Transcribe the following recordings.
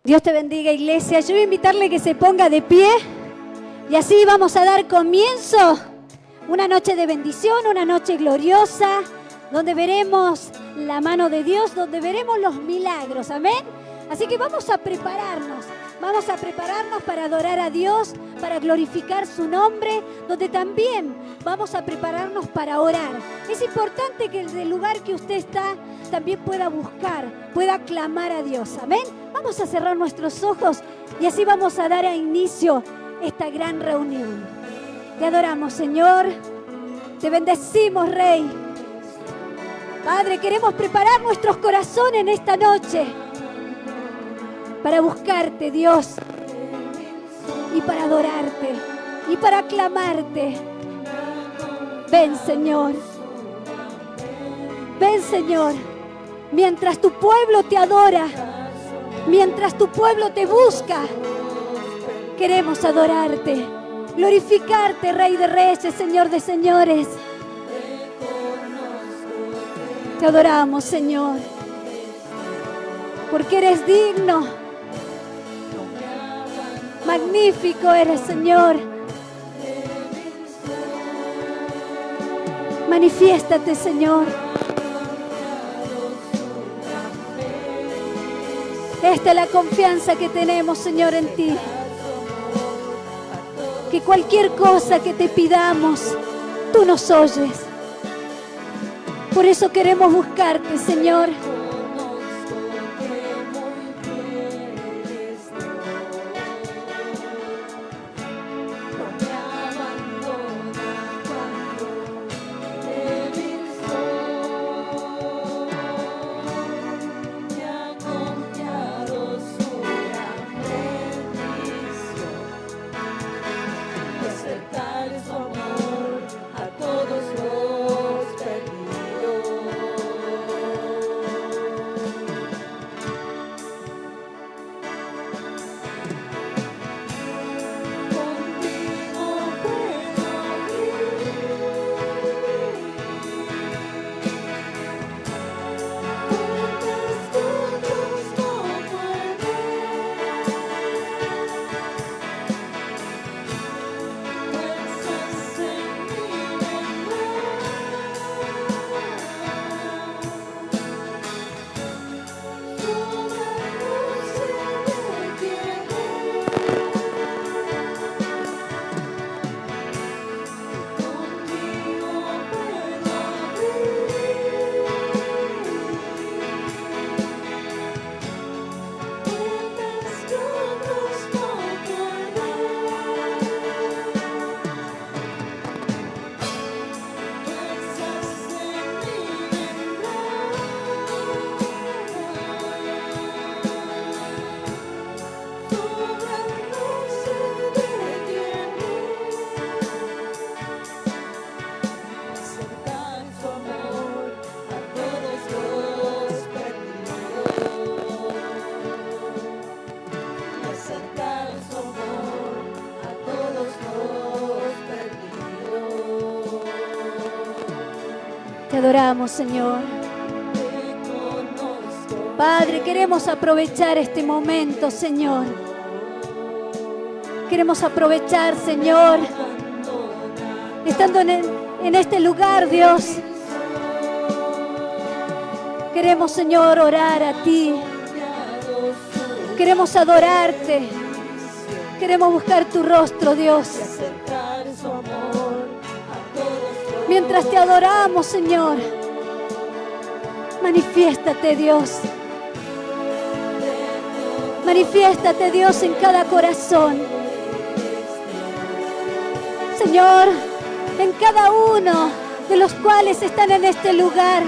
Dios te bendiga, iglesia. Yo voy a invitarle que se ponga de pie y así vamos a dar comienzo. Una noche de bendición, una noche gloriosa, donde veremos la mano de Dios, donde veremos los milagros. Amén. Así que vamos a prepararnos para adorar a Dios, para glorificar su nombre, donde también vamos a prepararnos para orar. Es importante que desde el lugar que usted está también pueda buscar, pueda clamar a Dios. Amén. Vamos a cerrar nuestros ojos y así vamos a dar a inicio esta gran reunión. Te adoramos, Señor. Te bendecimos, Rey. Padre, queremos preparar nuestros corazones en esta noche para buscarte, Dios, y para adorarte, y para aclamarte. Ven, Señor. Ven, Señor. Mientras tu pueblo te adora, mientras tu pueblo te busca, queremos adorarte, glorificarte, Rey de Reyes, Señor de Señores. Te adoramos, Señor, porque eres digno. Magnífico eres, Señor. Manifiéstate, Señor. Esta es la confianza que tenemos, Señor, en ti. Que cualquier cosa que te pidamos, tú nos oyes. Por eso queremos buscarte, Señor. adoramos, Señor. Padre, queremos aprovechar este momento, Señor. Queremos aprovechar, Señor, estando en este lugar, Dios. Queremos, Señor, orar a ti. Queremos adorarte. Queremos buscar tu rostro, Dios. Mientras te adoramos, Señor, manifiéstate, Dios. Manifiéstate, Dios, en cada corazón. Señor, en cada uno de los cuales están en este lugar.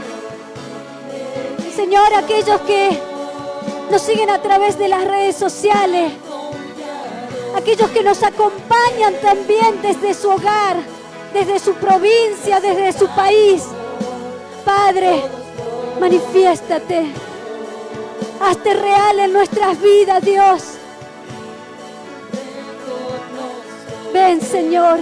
Señor, aquellos que nos siguen a través de las redes sociales. Aquellos que nos acompañan también desde su hogar, desde su provincia, desde su país. Padre, manifiéstate. Hazte real en nuestras vidas, Dios. Ven, Señor.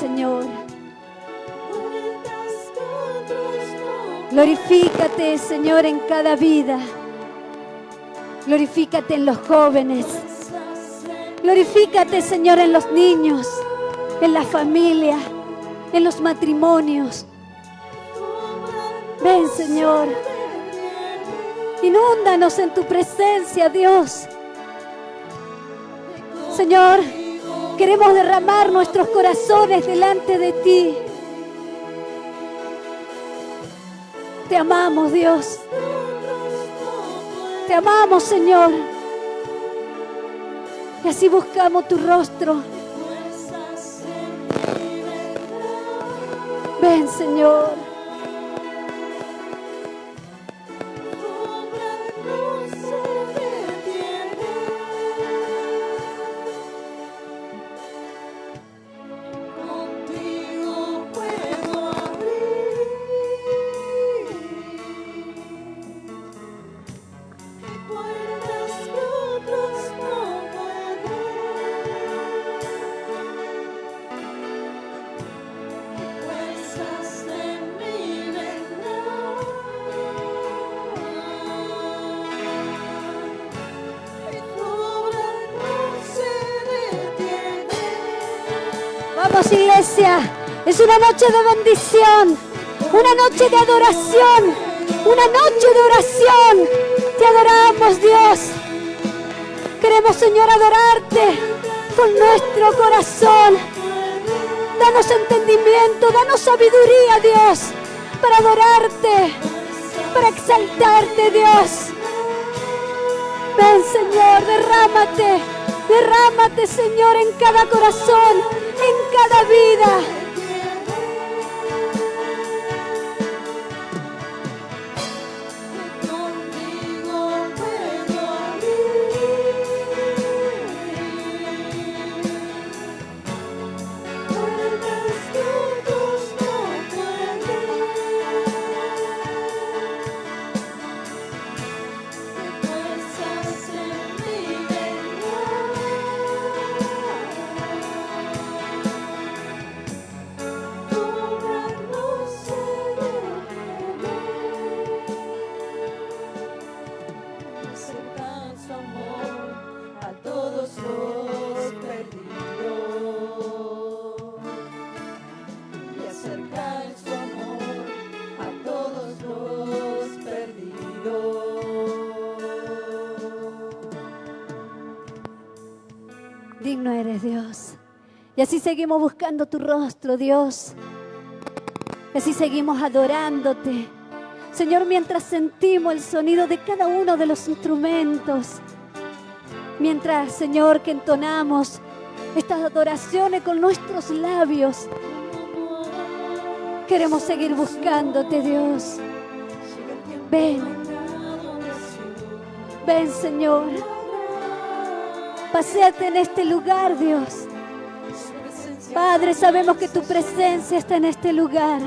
Señor, glorifícate, Señor, en cada vida. Glorifícate en los jóvenes. Glorifícate, Señor, en los niños, en la familia, en los matrimonios. Ven, Señor, inúndanos en tu presencia, Dios. Señor, queremos derramar nuestros corazones delante de ti. Te amamos, Dios. Te amamos, Señor. Y así buscamos tu rostro. Ven, Señor. Vamos, iglesia, es una noche de bendición, una noche de adoración, una noche de oración. Te adoramos, Dios. Queremos, Señor, adorarte con nuestro corazón. Danos entendimiento, danos sabiduría, Dios, para adorarte, para exaltarte, Dios. Ven, Señor, derrámate, derrámate, Señor, en cada corazón, en cada vida. Digno eres, Dios. Y así seguimos buscando tu rostro, Dios. Y así seguimos adorándote. Señor, mientras sentimos el sonido de cada uno de los instrumentos, mientras, Señor, que entonamos estas adoraciones con nuestros labios, queremos seguir buscándote, Dios. Ven, ven, Señor. Paséate en este lugar, Dios. Padre, sabemos que tu presencia está en este lugar.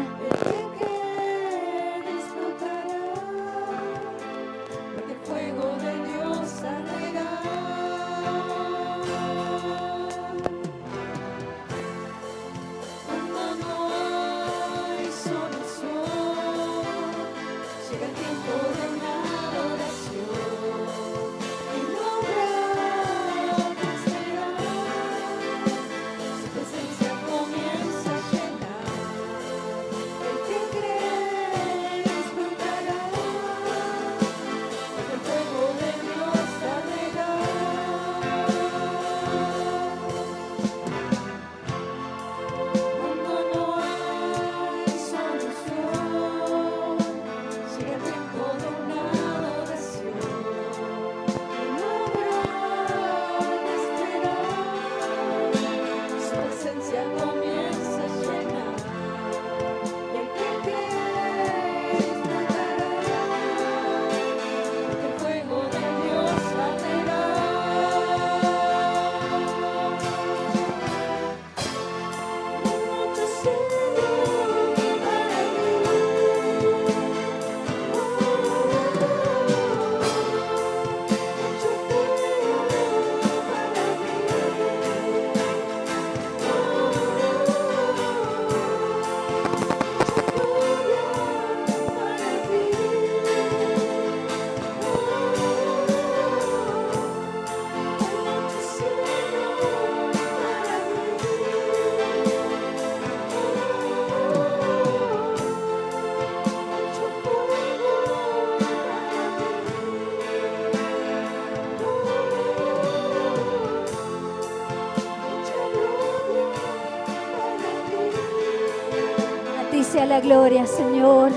Sea la gloria, Señor.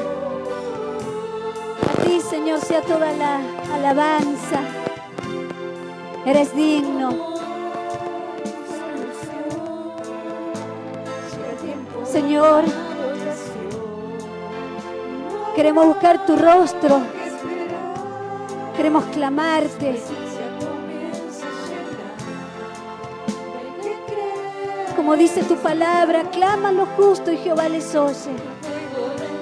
A ti, Señor, sea toda la alabanza. Eres digno. Señor, queremos buscar tu rostro. Queremos clamarte. Como dice tu palabra, claman los justos y Jehová les oye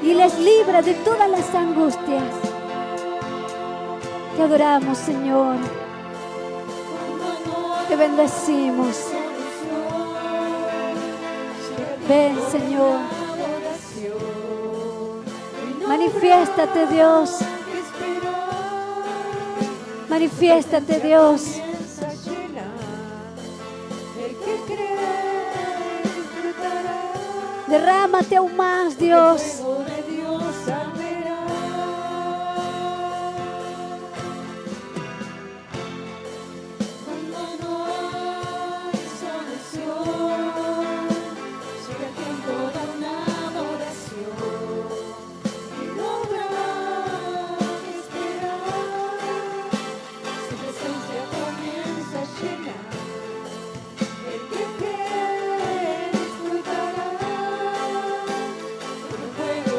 y les libra de todas las angustias. Te adoramos, Señor. Te bendecimos. Ven, Señor. Manifiéstate, Dios. Manifiéstate, Dios. Derrámate aún más, Dios. Fuego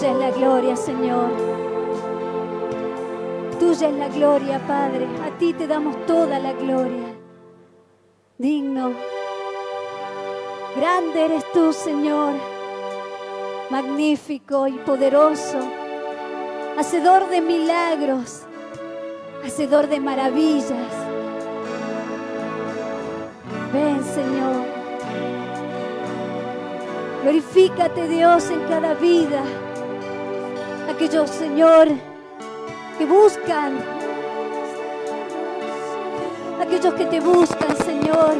Tuya es la gloria, Señor. Tuya es la gloria, Padre. A ti te damos toda la gloria. Digno. Grande eres tú, Señor. Magnífico y poderoso. Hacedor de milagros. Hacedor de maravillas. Ven, Señor. Glorifícate, Dios, en cada vida. Aquellos, Señor, que buscan. Aquellos que te buscan, Señor.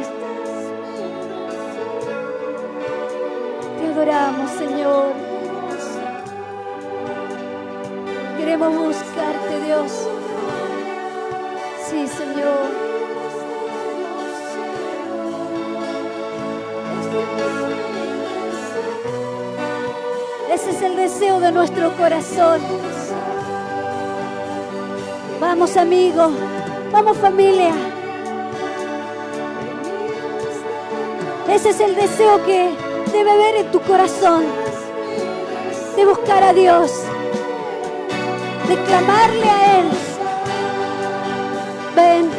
Te adoramos, Señor. Queremos buscarte, Dios. Sí, Señor. Ese es el deseo de nuestro corazón. Vamos, amigo. Vamos, familia. Ese es el deseo que debe haber en tu corazón. De buscar a Dios. De clamarle a Él. Ven.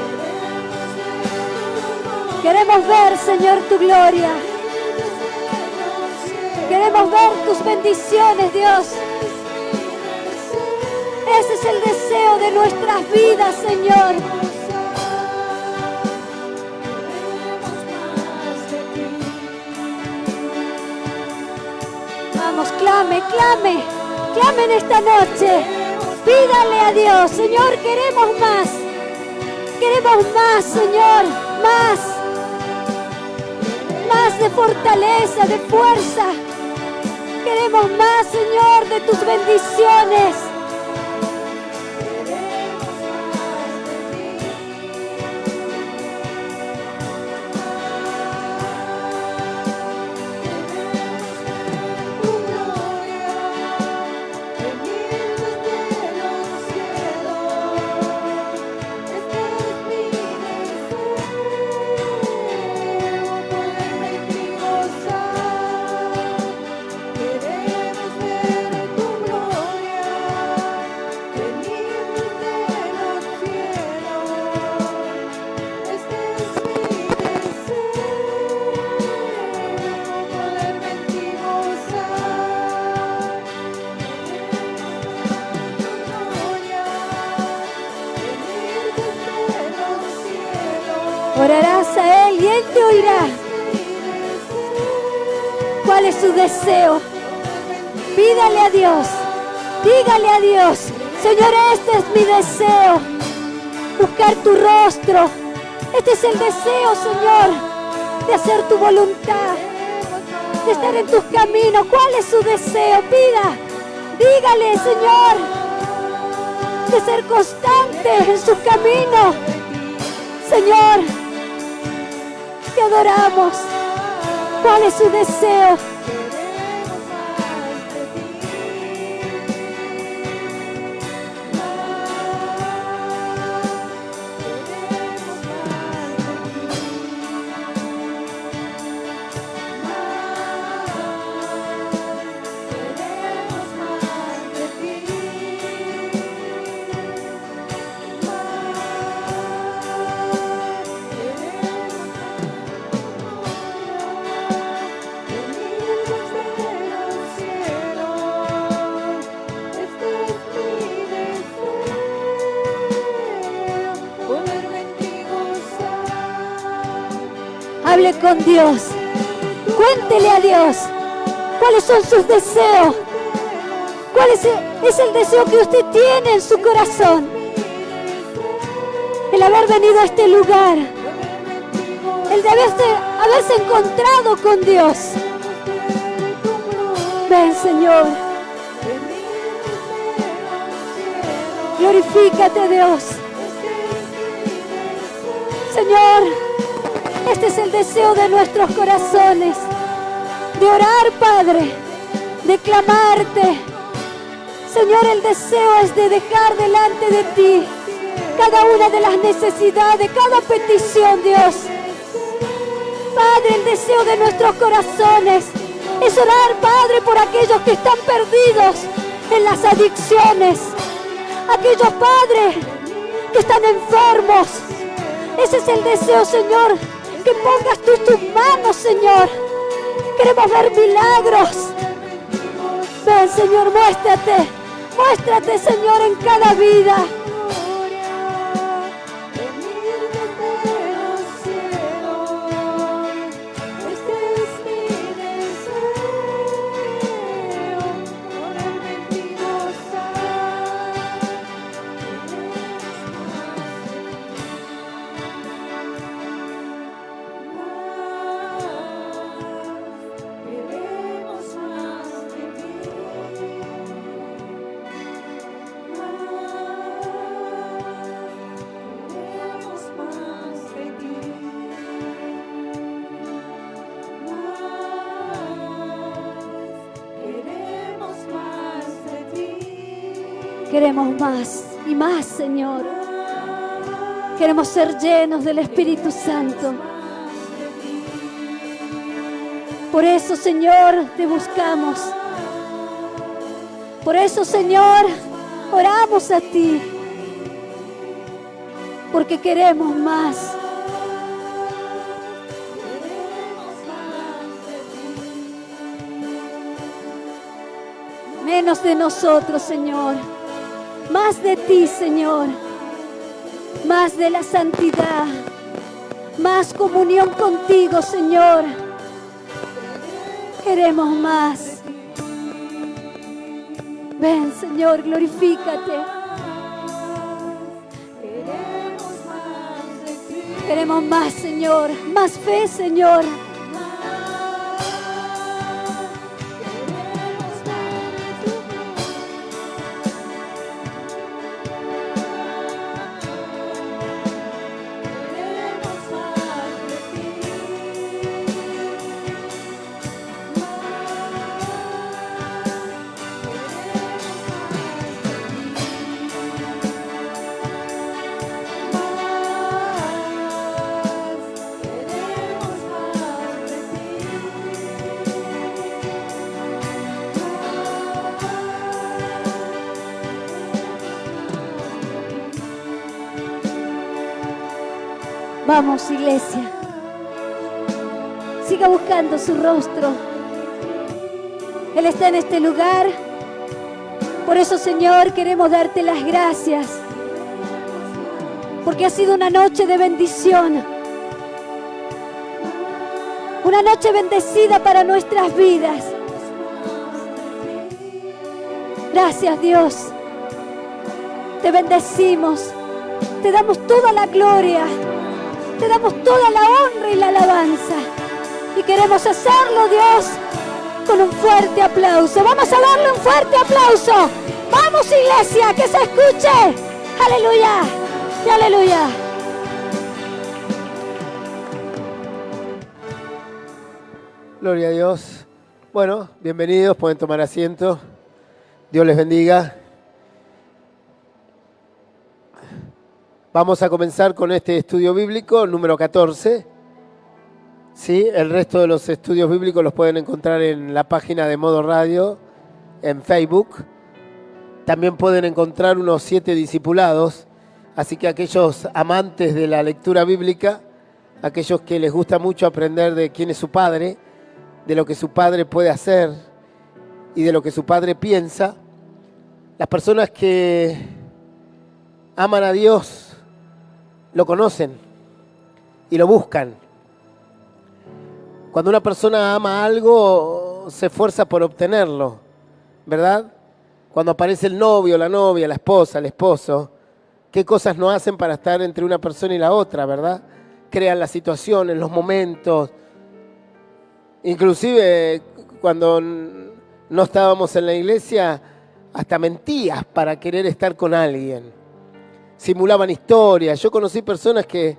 Queremos ver, Señor, tu gloria. Queremos ver tus bendiciones, Dios. Ese es el deseo de nuestras vidas, Señor. Vamos, clame, clame. Clame en esta noche. Pídale a Dios, Señor, queremos más. Queremos más, Señor, más. Más de fortaleza, de fuerza. Queremos más, Señor, de tus bendiciones. Orarás a Él y Él te oirá. ¿Cuál es su deseo? Pídale a Dios. Dígale a Dios: Señor, este es mi deseo. Buscar tu rostro. Este es el deseo, Señor, de hacer tu voluntad. De estar en tus caminos. ¿Cuál es su deseo? Pida. Dígale, Señor, de ser constante en su camino. Señor, te adoramos. ¿Cuál es su deseo? Hable con Dios. Cuéntele a Dios cuáles son sus deseos. ¿Cuál es el deseo que usted tiene en su corazón? El haber venido a este lugar. El de haberse encontrado con Dios. Ven, Señor. Glorifícate, Dios. Señor, este es el deseo de nuestros corazones, de orar, Padre, de clamarte. Señor, el deseo es de dejar delante de ti cada una de las necesidades, cada petición, Dios. Padre, el deseo de nuestros corazones es orar, Padre, por aquellos que están perdidos en las adicciones. Aquellos padres que están enfermos. Ese es el deseo, Señor, que pongas tú tus manos, Señor. Queremos ver milagros. Ven, Señor, muéstrate. Muéstrate, Señor, en cada vida. Queremos más y más, Señor. Queremos ser llenos del Espíritu Santo. Por eso, Señor, te buscamos. Por eso, Señor, oramos a ti. Porque queremos más. Menos de nosotros, Señor. Más de ti, Señor. Más de la santidad. Más comunión contigo, Señor. Queremos más. Ven, Señor, glorifícate. Queremos más, Señor. Más fe, Señor. Vamos, iglesia. Siga buscando su rostro. Él está en este lugar. Por eso, Señor, queremos darte las gracias. Porque ha sido una noche de bendición. Una noche bendecida para nuestras vidas. Gracias, Dios. Te bendecimos. Te damos toda la gloria. Te damos toda la honra y la alabanza. Y queremos hacerlo, Dios, con un fuerte aplauso. Vamos a darle un fuerte aplauso. Vamos, iglesia, que se escuche. Aleluya y aleluya. Gloria a Dios. Bueno, bienvenidos, pueden tomar asiento. Dios les bendiga. Vamos a comenzar con este estudio bíblico número 14. Sí, el resto de los estudios bíblicos los pueden encontrar en la página de Modo Radio, en Facebook. También pueden encontrar unos 7 discipulados. Así que aquellos amantes de la lectura bíblica, aquellos que les gusta mucho aprender de quién es su padre, de lo que su padre puede hacer y de lo que su padre piensa, las personas que aman a Dios lo conocen y lo buscan. Cuando una persona ama algo, se esfuerza por obtenerlo, ¿verdad? Cuando aparece el novio, la novia, la esposa, el esposo, ¿qué cosas no hacen para estar entre una persona y la otra, verdad? Crean las situaciones, los momentos. Inclusive, cuando no estábamos en la iglesia, hasta mentías para querer estar con alguien. Simulaban historias. Yo conocí personas que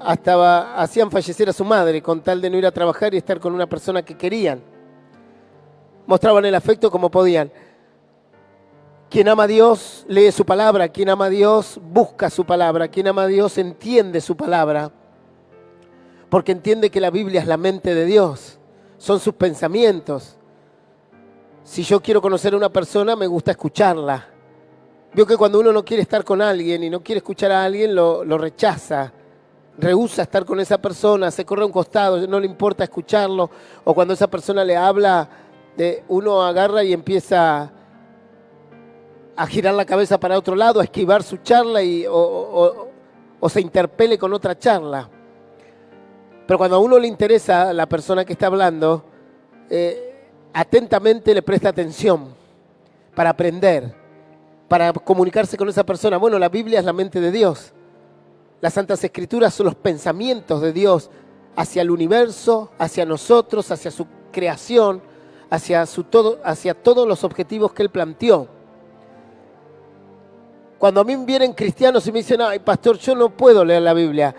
hasta hacían fallecer a su madre con tal de no ir a trabajar y estar con una persona que querían. Mostraban el afecto como podían. Quien ama a Dios lee su palabra. Quien ama a Dios busca su palabra. Quien ama a Dios entiende su palabra. Porque entiende que la Biblia es la mente de Dios. Son sus pensamientos. Si yo quiero conocer a una persona, me gusta escucharla. Veo que cuando uno no quiere estar con alguien y no quiere escuchar a alguien, lo rechaza. Rehúsa estar con esa persona, se corre a un costado, no le importa escucharlo. O cuando esa persona le habla, uno agarra y empieza a girar la cabeza para otro lado, a esquivar su charla o se interpele con otra charla. Pero cuando a uno le interesa la persona que está hablando, atentamente le presta atención para aprender, para comunicarse con esa persona. Bueno, la Biblia es la mente de Dios. Las Santas Escrituras son los pensamientos de Dios hacia el universo, hacia nosotros, hacia su creación, hacia todos los objetivos que Él planteó. Cuando a mí vienen cristianos y me dicen, ay, pastor, yo no puedo leer la Biblia,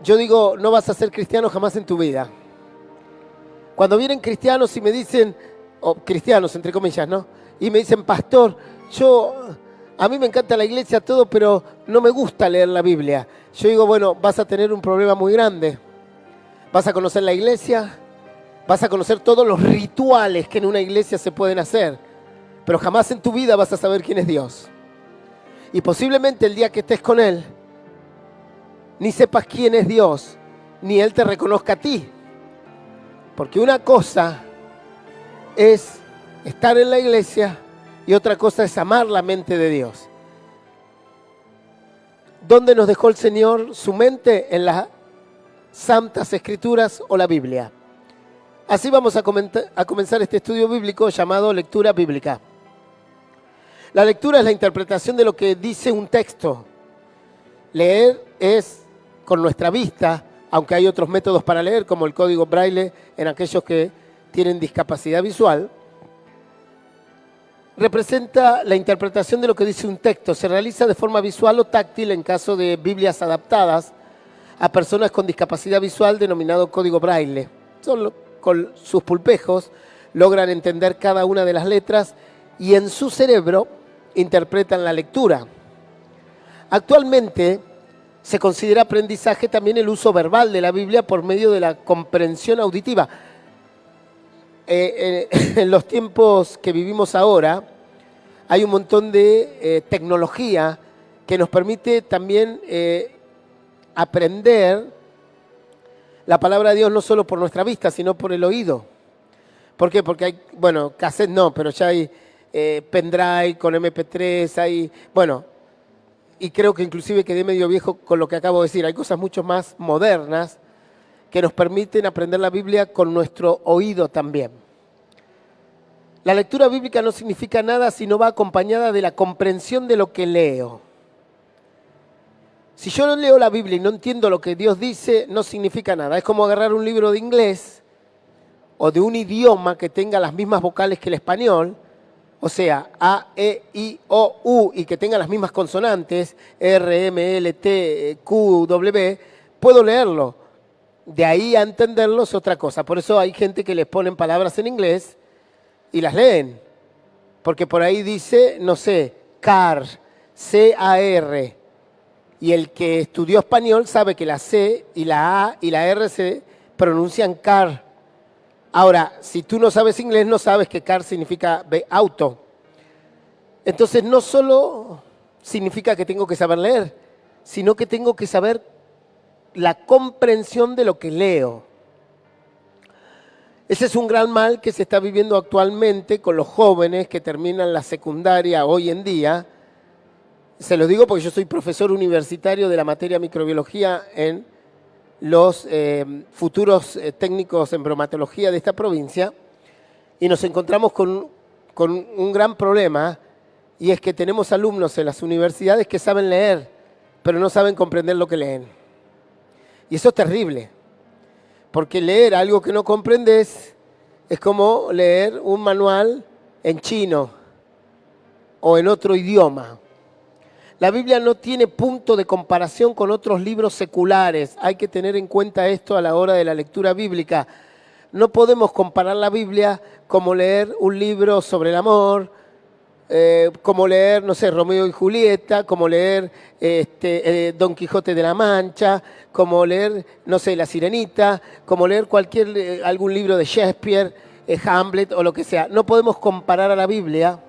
yo digo, no vas a ser cristiano jamás en tu vida. Cuando vienen cristianos y me dicen, o cristianos entre comillas, ¿no? Y me dicen, pastor, a mí me encanta la iglesia, todo, pero no me gusta leer la Biblia. Yo digo, bueno, vas a tener un problema muy grande. Vas a conocer la iglesia, vas a conocer todos los rituales que en una iglesia se pueden hacer, pero jamás en tu vida vas a saber quién es Dios. Y posiblemente el día que estés con Él, ni sepas quién es Dios, ni Él te reconozca a ti. Porque una cosa es estar en la iglesia y otra cosa es amar la mente de Dios. ¿Dónde nos dejó el Señor su mente? En las Santas Escrituras o la Biblia. Así vamos a comenzar este estudio bíblico llamado lectura bíblica. La lectura es la interpretación de lo que dice un texto. Leer es con nuestra vista, aunque hay otros métodos para leer, como el código braille en aquellos que tienen discapacidad visual. Representa la interpretación de lo que dice un texto. Se realiza de forma visual o táctil en caso de Biblias adaptadas a personas con discapacidad visual, denominado código braille. Solo con sus pulpejos logran entender cada una de las letras y en su cerebro interpretan la lectura. Actualmente se considera aprendizaje también el uso verbal de la Biblia por medio de la comprensión auditiva. En los tiempos que vivimos ahora hay un montón de tecnología que nos permite también aprender la palabra de Dios no solo por nuestra vista, sino por el oído. ¿Por qué? Porque hay, bueno, cassette no, pero ya hay pendrive con MP3, hay, bueno, y creo que inclusive quedé medio viejo con lo que acabo de decir. Hay cosas mucho más modernas que nos permiten aprender la Biblia con nuestro oído también. La lectura bíblica no significa nada si no va acompañada de la comprensión de lo que leo. Si yo no leo la Biblia y no entiendo lo que Dios dice, no significa nada. Es como agarrar un libro de inglés o de un idioma que tenga las mismas vocales que el español, o sea, A, E, I, O, U, y que tenga las mismas consonantes, R, M, L, T, Q, W, puedo leerlo. De ahí a entenderlo es otra cosa. Por eso hay gente que les ponen palabras en inglés y las leen. Porque por ahí dice, no sé, car, C-A-R. Y el que estudió español sabe que la C y la A y la R se pronuncian car. Ahora, si tú no sabes inglés, no sabes que car significa auto. Entonces, no solo significa que tengo que saber leer, sino que tengo que saber la comprensión de lo que leo. Ese es un gran mal que se está viviendo actualmente con los jóvenes que terminan la secundaria hoy en día. Se lo digo porque yo soy profesor universitario de la materia microbiología en los futuros técnicos en bromatología de esta provincia, y nos encontramos con un gran problema, y es que tenemos alumnos en las universidades que saben leer, pero no saben comprender lo que leen. Y eso es terrible, porque leer algo que no comprendes es como leer un manual en chino o en otro idioma. La Biblia no tiene punto de comparación con otros libros seculares. Hay que tener en cuenta esto a la hora de la lectura bíblica. No podemos comparar la Biblia como leer un libro sobre el amor, como leer, no sé, Romeo y Julieta, como leer Don Quijote de la Mancha, como leer, no sé, La Sirenita, como leer algún libro de Shakespeare. Hamlet o lo que sea. No podemos comparar a la Biblia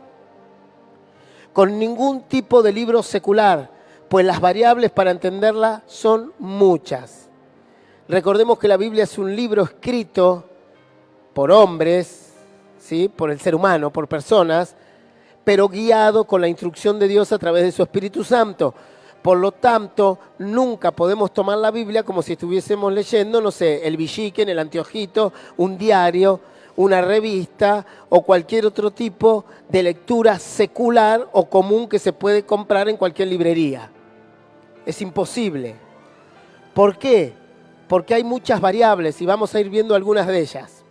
con ningún tipo de libro secular, pues las variables para entenderla son muchas. Recordemos que la Biblia es un libro escrito por hombres, ¿sí? Por el ser humano, por personas, pero guiado con la instrucción de Dios a través de su Espíritu Santo. Por lo tanto, nunca podemos tomar la Biblia como si estuviésemos leyendo, no sé, el Villiquen, el Anteojito, un diario, una revista o cualquier otro tipo de lectura secular o común que se puede comprar en cualquier librería. Es imposible. ¿Por qué? Porque hay muchas variables y vamos a ir viendo algunas de ellas.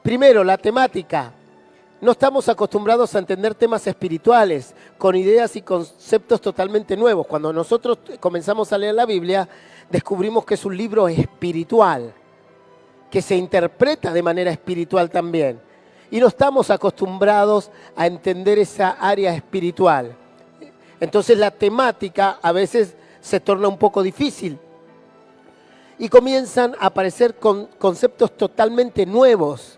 Primero, la temática. No estamos acostumbrados a entender temas espirituales con ideas y conceptos totalmente nuevos. Cuando nosotros comenzamos a leer la Biblia, descubrimos que es un libro espiritual, que se interpreta de manera espiritual también. Y no estamos acostumbrados a entender esa área espiritual. Entonces la temática a veces se torna un poco difícil. Y comienzan a aparecer conceptos totalmente nuevos,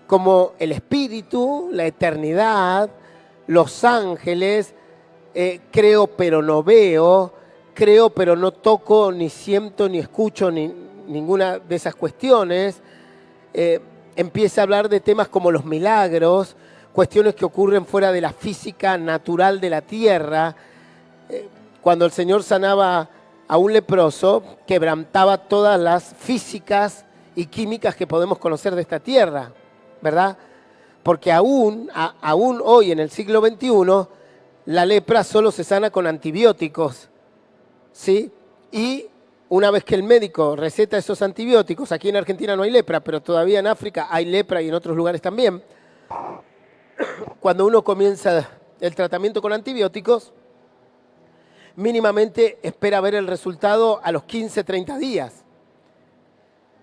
como el espíritu, la eternidad, los ángeles, creo pero no veo, creo pero no toco, ni siento, ni escucho, ninguna de esas cuestiones. Empieza a hablar de temas como los milagros, cuestiones que ocurren fuera de la física natural de la tierra. Cuando el Señor sanaba a un leproso, quebrantaba todas las físicas y químicas que podemos conocer de esta tierra, ¿verdad? Porque aún hoy en el siglo XXI, la lepra solo se sana con antibióticos, ¿sí? Y una vez que el médico receta esos antibióticos, aquí en Argentina no hay lepra, pero todavía en África hay lepra y en otros lugares también. Cuando uno comienza el tratamiento con antibióticos, mínimamente espera ver el resultado a los 15, 30 días.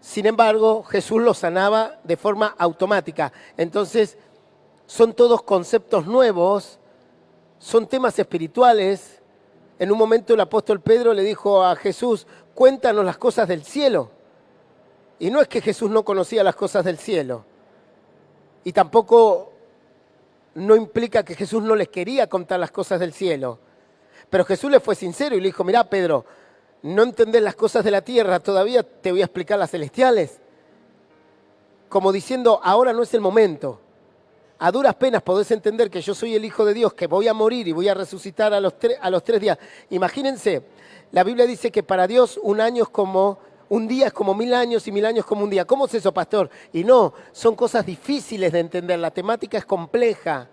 Sin embargo, Jesús lo sanaba de forma automática. Entonces, son todos conceptos nuevos, son temas espirituales. En un momento el apóstol Pedro le dijo a Jesús, cuéntanos las cosas del cielo. Y no es que Jesús no conocía las cosas del cielo. Y tampoco no implica que Jesús no les quería contar las cosas del cielo. Pero Jesús le fue sincero y le dijo, mirá Pedro, no entendés las cosas de la tierra, todavía te voy a explicar las celestiales. Como diciendo, ahora no es el momento. A duras penas podés entender que yo soy el Hijo de Dios, que voy a morir y voy a resucitar a los 3 días. Imagínense, la Biblia dice que para Dios un día es como 1000 años y 1000 años como un día. ¿Cómo es eso, pastor? Y no, son cosas difíciles de entender, la temática es compleja.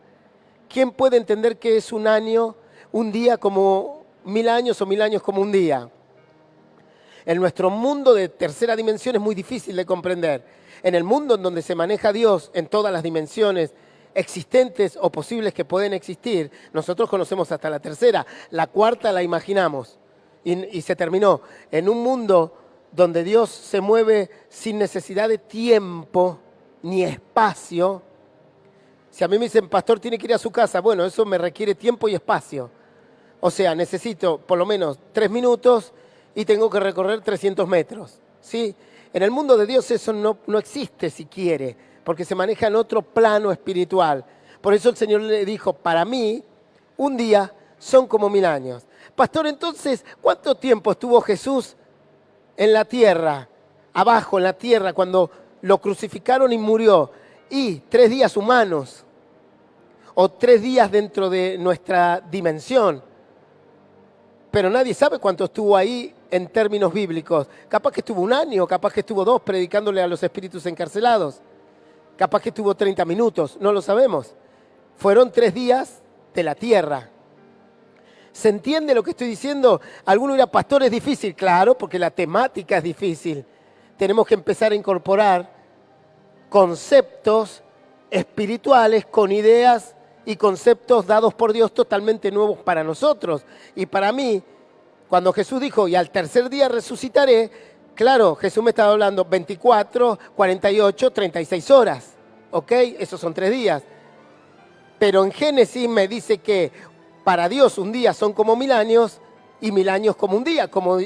¿Quién puede entender que es un día como 1000 años o 1000 años como un día? En nuestro mundo de tercera dimensión es muy difícil de comprender. En el mundo en donde se maneja Dios en todas las dimensiones existentes o posibles que pueden existir, nosotros conocemos hasta la tercera, la cuarta la imaginamos y se terminó. En un mundo donde Dios se mueve sin necesidad de tiempo ni espacio, si a mí me dicen, pastor, tiene que ir a su casa, bueno, eso me requiere tiempo y espacio. O sea, necesito por lo menos 3 minutos y tengo que recorrer 300 metros, ¿sí? En el mundo de Dios eso no existe si quiere, porque se maneja en otro plano espiritual. Por eso el Señor le dijo, para mí, un día son como 1000 años. Pastor, entonces, ¿cuánto tiempo estuvo Jesús en la tierra, abajo en la tierra, cuando lo crucificaron y murió? Y 3 días humanos, o 3 días dentro de nuestra dimensión. Pero nadie sabe cuánto estuvo ahí en términos bíblicos. Capaz que estuvo 1 año, capaz que estuvo 2 predicándole a los espíritus encarcelados. Capaz que estuvo 30 minutos, no lo sabemos. Fueron 3 días de la tierra. ¿Se entiende lo que estoy diciendo? Alguno dirá, pastor, es difícil. Claro, porque la temática es difícil. Tenemos que empezar a incorporar conceptos espirituales con ideas y conceptos dados por Dios totalmente nuevos para nosotros. Y para mí, cuando Jesús dijo, y al 3er día resucitaré, claro, Jesús me estaba hablando 24, 48, 36 horas, ¿ok? Esos son 3 días. Pero en Génesis me dice que para Dios un día son como 1000 años y 1000 años como un día, como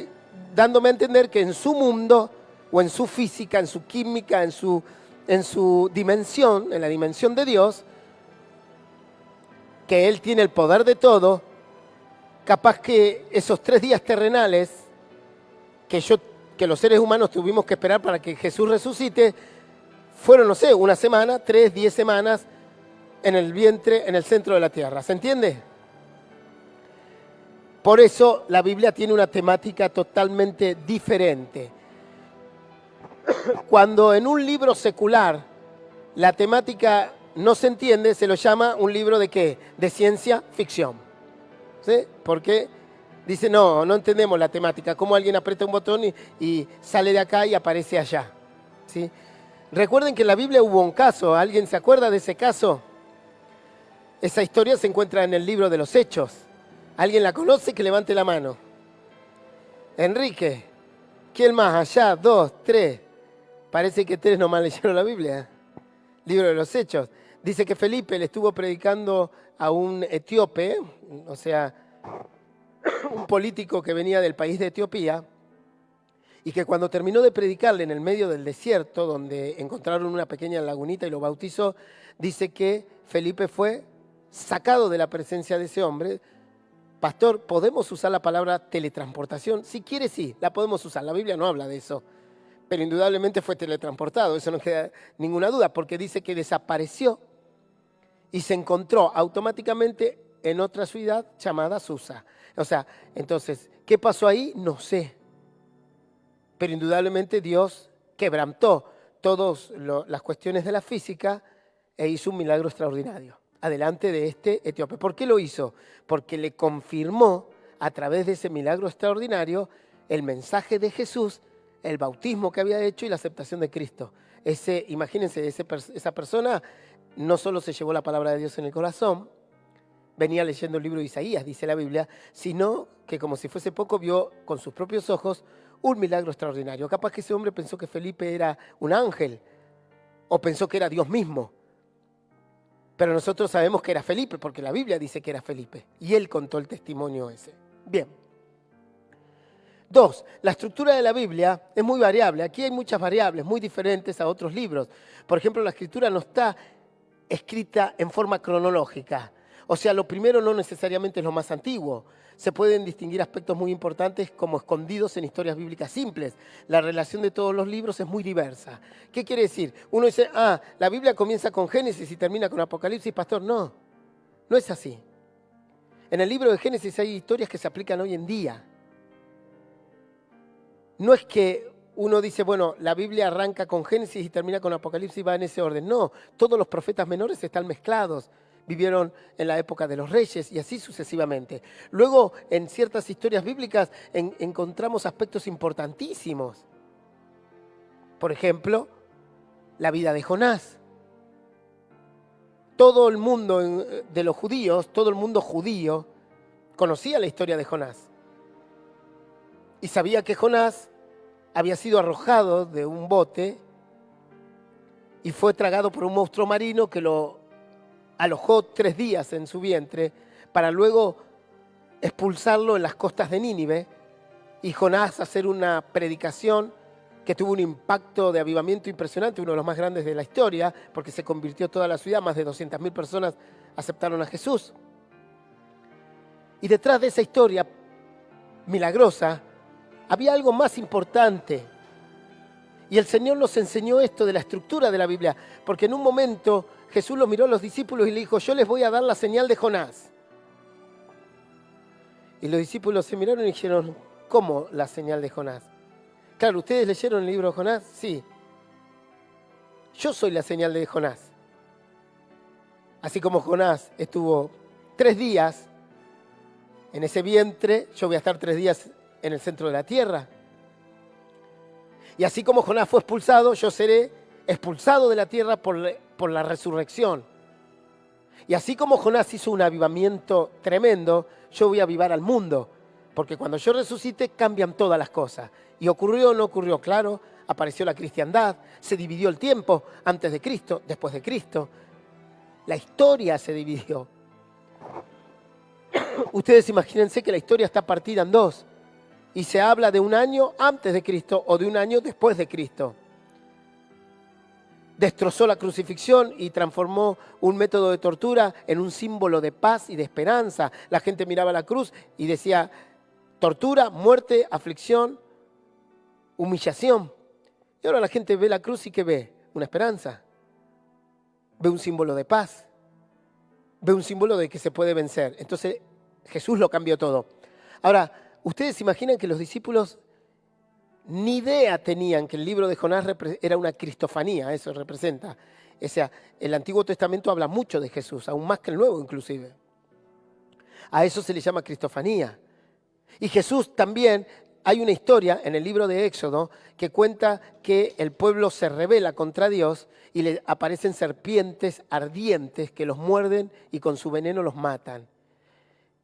dándome a entender que en su mundo, o en su física, en su química, en su en su dimensión, en la dimensión de Dios, que Él tiene el poder de todo, capaz que esos 3 días terrenales que los seres humanos tuvimos que esperar para que Jesús resucite, fueron, no sé, 1 semana, 3, 10 semanas en el vientre, en el centro de la tierra. ¿Se entiende? Por eso la Biblia tiene una temática totalmente diferente. Cuando en un libro secular la temática no se entiende, se lo llama un libro de ¿qué? De ciencia ficción. ¿Sí? Porque dice, no entendemos la temática. Cómo alguien aprieta un botón y sale de acá y aparece allá. ¿Sí? Recuerden que en la Biblia hubo un caso. ¿Alguien se acuerda de ese caso? Esa historia se encuentra en el libro de los Hechos. ¿Alguien la conoce? Que levante la mano. Enrique. ¿Quién más? Allá, 2, 3. Parece que 3 nomás leyeron la Biblia. Libro de los Hechos. Dice que Felipe le estuvo predicando a un etíope, o sea, un político que venía del país de Etiopía, y que cuando terminó de predicarle en el medio del desierto, donde encontraron una pequeña lagunita y lo bautizó, dice que Felipe fue sacado de la presencia de ese hombre. Pastor, ¿podemos usar la palabra teletransportación? Si quiere, sí, la podemos usar. La Biblia no habla de eso. Pero indudablemente fue teletransportado, eso no queda ninguna duda, porque dice que desapareció y se encontró automáticamente en otra ciudad llamada Susa. O sea, entonces, ¿qué pasó ahí? No sé. Pero indudablemente Dios quebrantó todas las cuestiones de la física e hizo un milagro extraordinario adelante de este etíope. ¿Por qué lo hizo? Porque le confirmó a través de ese milagro extraordinario el mensaje de Jesús, el bautismo que había hecho y la aceptación de Cristo. Imagínense, esa persona no solo se llevó la palabra de Dios en el corazón, venía leyendo el libro de Isaías, dice la Biblia, sino que como si fuese poco vio con sus propios ojos un milagro extraordinario. Capaz que ese hombre pensó que Felipe era un ángel o pensó que era Dios mismo. Pero nosotros sabemos que era Felipe porque la Biblia dice que era Felipe y él contó el testimonio ese. Bien. 2. La estructura de la Biblia es muy variable. Aquí hay muchas variables muy diferentes a otros libros. Por ejemplo, la escritura no está escrita en forma cronológica. O sea, lo primero no necesariamente es lo más antiguo. Se pueden distinguir aspectos muy importantes como escondidos en historias bíblicas simples. La relación de todos los libros es muy diversa. ¿Qué quiere decir? Uno dice, la Biblia comienza con Génesis y termina con Apocalipsis. Pastor, no es así. En el libro de Génesis hay historias que se aplican hoy en día. No es que uno dice, bueno, la Biblia arranca con Génesis y termina con Apocalipsis y va en ese orden. No, todos los profetas menores están mezclados. Vivieron en la época de los reyes y así sucesivamente. Luego, en ciertas historias bíblicas encontramos aspectos importantísimos. Por ejemplo, la vida de Jonás. Todo el mundo de los judíos, todo el mundo judío, conocía la historia de Jonás. Y sabía que Jonás había sido arrojado de un bote y fue tragado por un monstruo marino que lo alojó 3 días en su vientre para luego expulsarlo en las costas de Nínive y Jonás hacer una predicación que tuvo un impacto de avivamiento impresionante, uno de los más grandes de la historia, porque se convirtió toda la ciudad, más de 200.000 personas aceptaron a Jesús. Y detrás de esa historia milagrosa había algo más importante. Y el Señor nos enseñó esto de la estructura de la Biblia, porque en un momento Jesús los miró a los discípulos y le dijo, yo les voy a dar la señal de Jonás. Y los discípulos se miraron y dijeron, ¿cómo la señal de Jonás? Claro, ¿ustedes leyeron el libro de Jonás? Sí. Yo soy la señal de Jonás. Así como Jonás estuvo 3 días en ese vientre, yo voy a estar 3 días en el centro de la tierra. Y así como Jonás fue expulsado, yo seré expulsado de la tierra por la resurrección. Y así como Jonás hizo un avivamiento tremendo, yo voy a avivar al mundo. Porque cuando yo resucite cambian todas las cosas. ¿Y ocurrió o no ocurrió? Claro, apareció la cristiandad, se dividió el tiempo, antes de Cristo, después de Cristo. La historia se dividió. Ustedes imagínense que la historia está partida en 2. Y se habla de un año antes de Cristo o de un año después de Cristo. destrozó la crucifixión y transformó un método de tortura en un símbolo de paz y de esperanza. La gente miraba la cruz y decía tortura, muerte, aflicción, humillación. Y ahora la gente ve la cruz y ¿qué ve? Una esperanza. Ve un símbolo de paz. Ve un símbolo de que se puede vencer. Entonces Jesús lo cambió todo. Ahora, ¿ustedes se imaginan que los discípulos ni idea tenían que el libro de Jonás era una cristofanía? Eso representa. O sea, el Antiguo Testamento habla mucho de Jesús, aún más que el Nuevo inclusive. A eso se le llama cristofanía. Y Jesús también, hay una historia en el libro de Éxodo que cuenta que el pueblo se rebela contra Dios y le aparecen serpientes ardientes que los muerden y con su veneno los matan.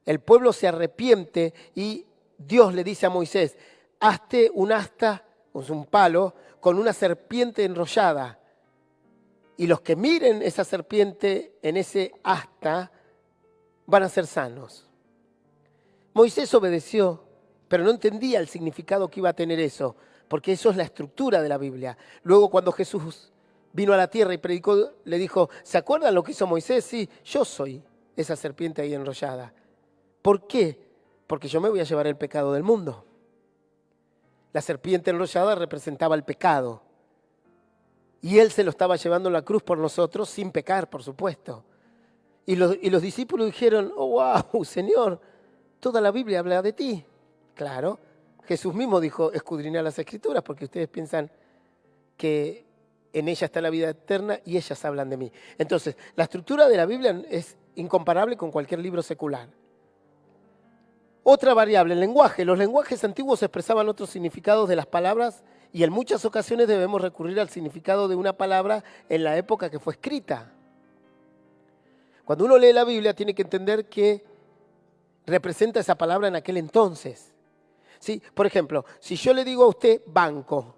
El pueblo se arrepiente y Dios le dice a Moisés, hazte un asta, un palo, con una serpiente enrollada. Y los que miren esa serpiente en ese asta van a ser sanos. Moisés obedeció, pero no entendía el significado que iba a tener eso, porque eso es la estructura de la Biblia. Luego cuando Jesús vino a la tierra y predicó, le dijo, ¿se acuerdan lo que hizo Moisés? Sí, yo soy esa serpiente ahí enrollada. ¿Por qué? Porque yo me voy a llevar el pecado del mundo. La serpiente enrollada representaba el pecado. Y él se lo estaba llevando en la cruz por nosotros, sin pecar, por supuesto. Y los discípulos dijeron, oh, wow, Señor, toda la Biblia habla de ti. Claro, Jesús mismo dijo, escudriñad las Escrituras, porque ustedes piensan que en ella está la vida eterna y ellas hablan de mí. Entonces, la estructura de la Biblia es incomparable con cualquier libro secular. Otra variable, el lenguaje. Los lenguajes antiguos expresaban otros significados de las palabras y en muchas ocasiones debemos recurrir al significado de una palabra en la época que fue escrita. Cuando uno lee la Biblia tiene que entender que representa esa palabra en aquel entonces. ¿Sí? Por ejemplo, si yo le digo a usted banco,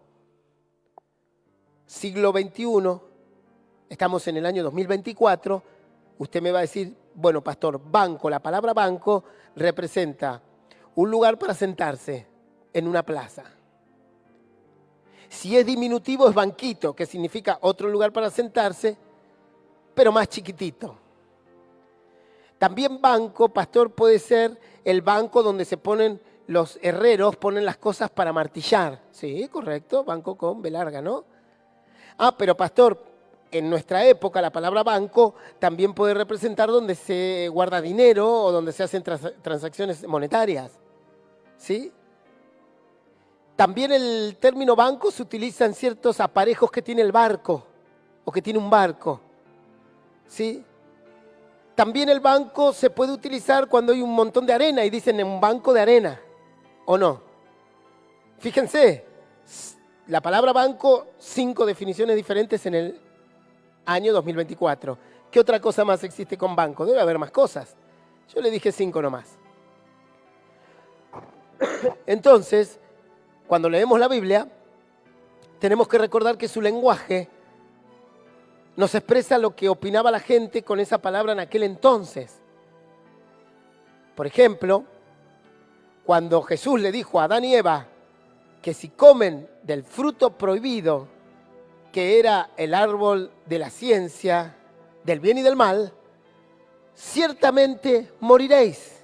siglo XXI, estamos en el año 2024, usted me va a decir, bueno, pastor, banco, la palabra banco representa un lugar para sentarse en una plaza. Si es diminutivo es banquito, que significa otro lugar para sentarse, pero más chiquitito. También banco, pastor, puede ser el banco donde se ponen los herreros, ponen las cosas para martillar. Sí, correcto, banco con B larga, ¿no? Ah, pero pastor, en nuestra época la palabra banco también puede representar donde se guarda dinero o donde se hacen transacciones monetarias. ¿Sí? También el término banco se utiliza en ciertos aparejos que tiene el barco o que tiene un barco. ¿Sí? También el banco se puede utilizar cuando hay un montón de arena y dicen un banco de arena, ¿o no? Fíjense, la palabra banco, 5 definiciones diferentes en el año 2024. ¿Qué otra cosa más existe con banco? Debe haber más cosas. Yo le dije 5 nomás. Entonces, cuando leemos la Biblia, tenemos que recordar que su lenguaje nos expresa lo que opinaba la gente con esa palabra en aquel entonces. Por ejemplo, cuando Jesús le dijo a Adán y Eva que si comen del fruto prohibido, que era el árbol de la ciencia, del bien y del mal, ciertamente moriréis.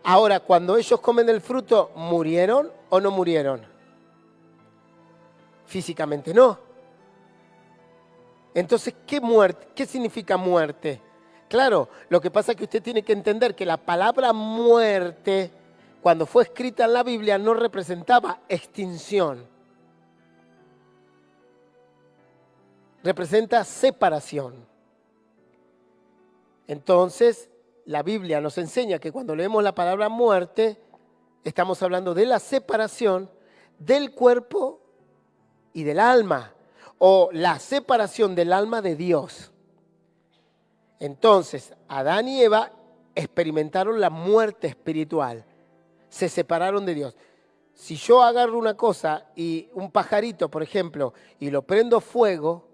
Ahora, cuando ellos comen del fruto, ¿murieron o no murieron? Físicamente no. Entonces, ¿qué significa muerte? Claro, lo que pasa es que usted tiene que entender que la palabra muerte, cuando fue escrita en la Biblia, no representaba extinción. Representa separación. Entonces, la Biblia nos enseña que cuando leemos la palabra muerte, estamos hablando de la separación del cuerpo y del alma, o la separación del alma de Dios. Entonces, Adán y Eva experimentaron la muerte espiritual, se separaron de Dios. Si yo agarro una cosa y un pajarito, por ejemplo, y lo prendo fuego,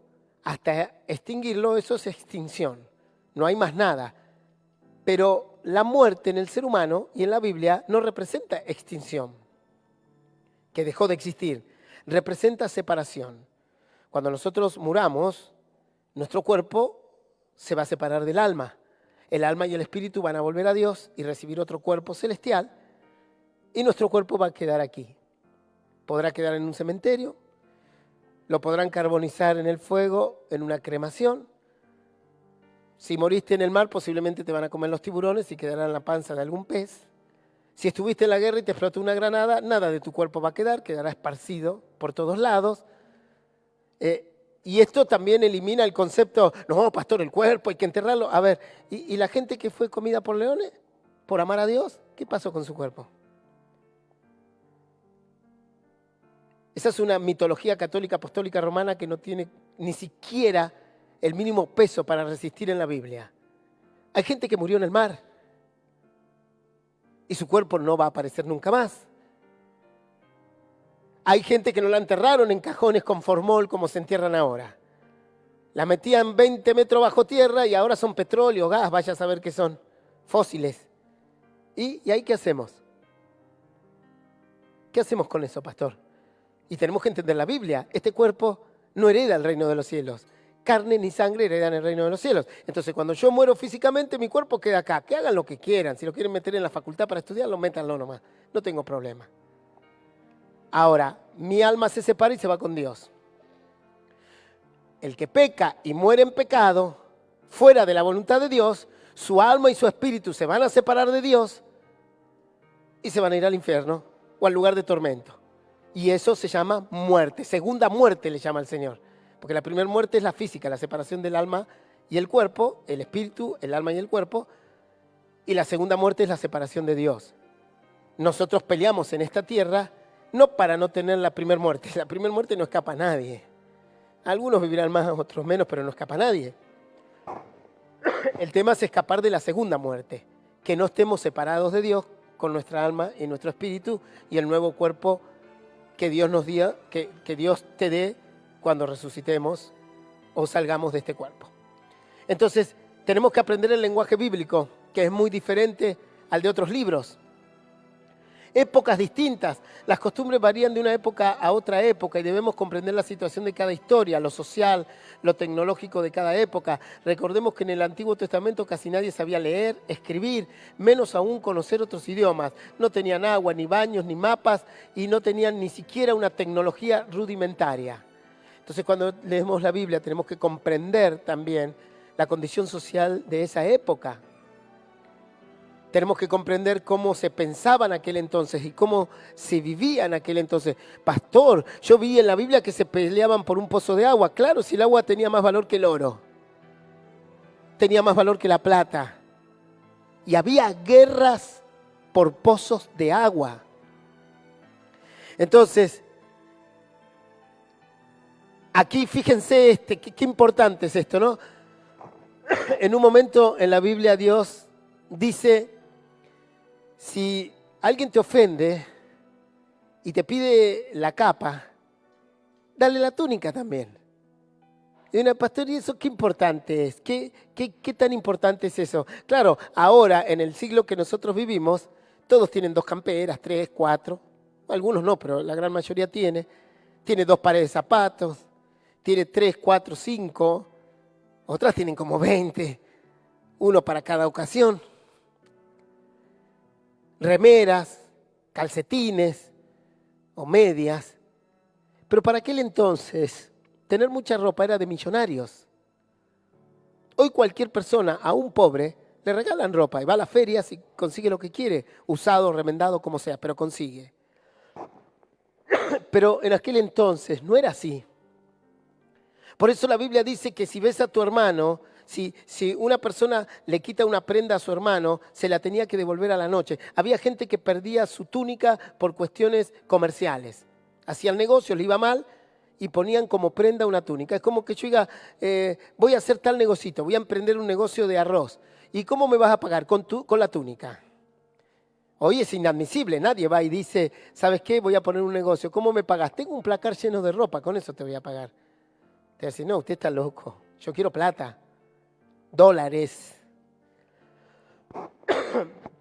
hasta extinguirlo, eso es extinción, no hay más nada. Pero la muerte en el ser humano y en la Biblia no representa extinción, que dejó de existir, representa separación. Cuando nosotros muramos, nuestro cuerpo se va a separar del alma. El alma y el espíritu van a volver a Dios y recibir otro cuerpo celestial, y nuestro cuerpo va a quedar aquí. Podrá quedar en un cementerio, lo podrán carbonizar en el fuego, en una cremación. Si moriste en el mar, posiblemente te van a comer los tiburones y quedará en la panza de algún pez. Si estuviste en la guerra y te explotó una granada, nada de tu cuerpo va a quedar, quedará esparcido por todos lados. Y esto también elimina el concepto, no, pastor, el cuerpo hay que enterrarlo. A ver, ¿y la gente que fue comida por leones por amar a Dios? ¿Qué pasó con su cuerpo? Esa es una mitología católica apostólica romana que no tiene ni siquiera el mínimo peso para resistir en la Biblia. Hay gente que murió en el mar y su cuerpo no va a aparecer nunca más. Hay gente que no la enterraron en cajones con formol como se entierran ahora. La metían 20 metros bajo tierra y ahora son petróleo, gas, vaya a saber qué son, fósiles. ¿Y ahí qué hacemos? ¿Qué hacemos con eso, pastor? Y tenemos que entender la Biblia. Este cuerpo no hereda el reino de los cielos. Carne ni sangre heredan el reino de los cielos. Entonces, cuando yo muero físicamente, mi cuerpo queda acá. Que hagan lo que quieran. Si lo quieren meter en la facultad para estudiarlo, métanlo nomás. No tengo problema. Ahora, mi alma se separa y se va con Dios. El que peca y muere en pecado, fuera de la voluntad de Dios, su alma y su espíritu se van a separar de Dios y se van a ir al infierno o al lugar de tormento. Y eso se llama muerte. Segunda muerte le llama el Señor. Porque la primera muerte es la física, la separación del alma y el cuerpo, el espíritu, el alma y el cuerpo. Y la segunda muerte es la separación de Dios. Nosotros peleamos en esta tierra no para no tener la primera muerte. La primera muerte no escapa a nadie. Algunos vivirán más, otros menos, pero no escapa a nadie. El tema es escapar de la segunda muerte. Que no estemos separados de Dios con nuestra alma y nuestro espíritu y el nuevo cuerpo que Dios nos dio, que Dios te dé cuando resucitemos o salgamos de este cuerpo. Entonces, tenemos que aprender el lenguaje bíblico, que es muy diferente al de otros libros. Épocas distintas, las costumbres varían de una época a otra época y debemos comprender la situación de cada historia, lo social, lo tecnológico de cada época. Recordemos que en el Antiguo Testamento casi nadie sabía leer, escribir, menos aún conocer otros idiomas. No tenían agua, ni baños, ni mapas y no tenían ni siquiera una tecnología rudimentaria. Entonces, cuando leemos la Biblia tenemos que comprender también la condición social de esa época. Tenemos que comprender cómo se pensaba en aquel entonces y cómo se vivía en aquel entonces. Pastor, yo vi en la Biblia que se peleaban por un pozo de agua. Claro, si el agua tenía más valor que el oro. Tenía más valor que la plata. Y había guerras por pozos de agua. Entonces, aquí fíjense qué importante es esto, ¿no? En un momento en la Biblia Dios dice: si alguien te ofende y te pide la capa, dale la túnica también. Y una, pastor, ¿y eso qué importante es? ¿Qué tan importante es eso? Claro, ahora, en el siglo que nosotros vivimos, todos tienen 2 camperas, 3, 4. Algunos no, pero la gran mayoría tiene. Tiene 2 pares de zapatos, tiene 3, 4, 5. Otras tienen como 20, uno para cada ocasión. Remeras, calcetines o medias. Pero para aquel entonces, tener mucha ropa era de millonarios. Hoy cualquier persona, a un pobre, le regalan ropa y va a las ferias y consigue lo que quiere, usado, remendado, como sea, pero consigue. Pero en aquel entonces no era así. Por eso la Biblia dice que si ves a tu hermano, si una persona le quita una prenda a su hermano, se la tenía que devolver a la noche. Había gente que perdía su túnica por cuestiones comerciales. Hacían negocios, le iba mal y ponían como prenda una túnica. Es como que yo diga, voy a hacer tal negocito, voy a emprender un negocio de arroz. ¿Y cómo me vas a pagar? Con la túnica. Hoy es inadmisible, nadie va y dice, ¿sabes qué? Voy a poner un negocio. ¿Cómo me pagas? Tengo un placar lleno de ropa, con eso te voy a pagar. Te va a decir, no, usted está loco, yo quiero plata. Dólares.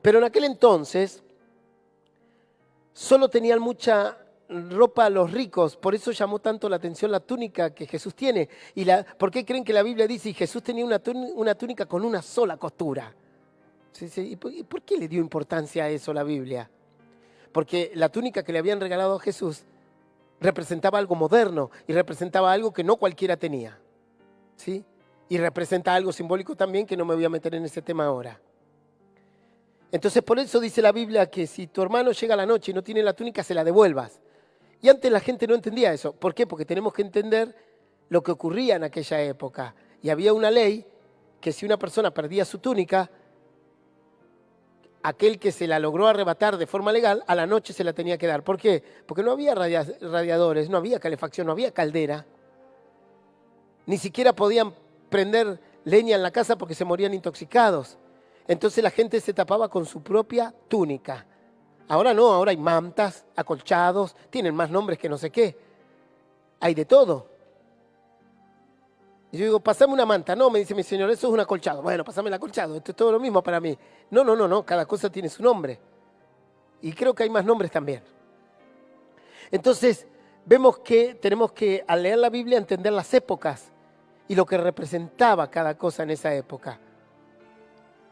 Pero en aquel entonces solo tenían mucha ropa a los ricos, por eso llamó tanto la atención la túnica que Jesús tiene. ¿Por qué creen que la Biblia dice que Jesús tenía una túnica con una sola costura? Sí, sí. ¿Y por qué le dio importancia a eso la Biblia? Porque la túnica que le habían regalado a Jesús representaba algo moderno y representaba algo que no cualquiera tenía, ¿sí? Y representa algo simbólico también que no me voy a meter en ese tema ahora. Entonces por eso dice la Biblia que si tu hermano llega a la noche y no tiene la túnica, se la devuelvas. Y antes la gente no entendía eso. ¿Por qué? Porque tenemos que entender lo que ocurría en aquella época. Y había una ley que si una persona perdía su túnica, aquel que se la logró arrebatar de forma legal, a la noche se la tenía que dar. ¿Por qué? Porque no había radiadores, no había calefacción, no había caldera. Ni siquiera podían prender leña en la casa porque se morían intoxicados. Entonces la gente se tapaba con su propia túnica. Ahora no, ahora hay mantas, acolchados, tienen más nombres que no sé qué. Hay de todo. Y yo digo, pasame una manta. No, me dice mi señor, eso es un acolchado. Bueno, pasame el acolchado, esto es todo lo mismo para mí. No, cada cosa tiene su nombre. Y creo que hay más nombres también. Entonces, vemos que tenemos que, al leer la Biblia, entender las épocas y lo que representaba cada cosa en esa época.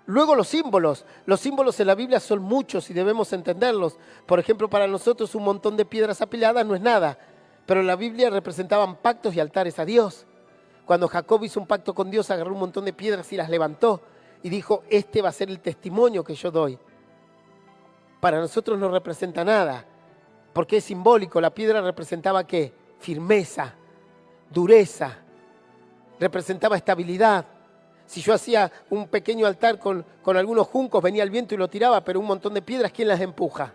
Luego los símbolos en la Biblia son muchos y debemos entenderlos. Por ejemplo, para nosotros un montón de piedras apiladas no es nada, pero en la Biblia representaban pactos y altares a Dios. Cuando Jacob hizo un pacto con Dios, agarró un montón de piedras y las levantó y dijo, este va a ser el testimonio que yo doy. Para nosotros no representa nada, porque es simbólico. La piedra representaba ¿qué? Firmeza, dureza, representaba estabilidad. Si yo hacía un pequeño altar con algunos juncos, venía el viento y lo tiraba, pero un montón de piedras, ¿quién las empuja?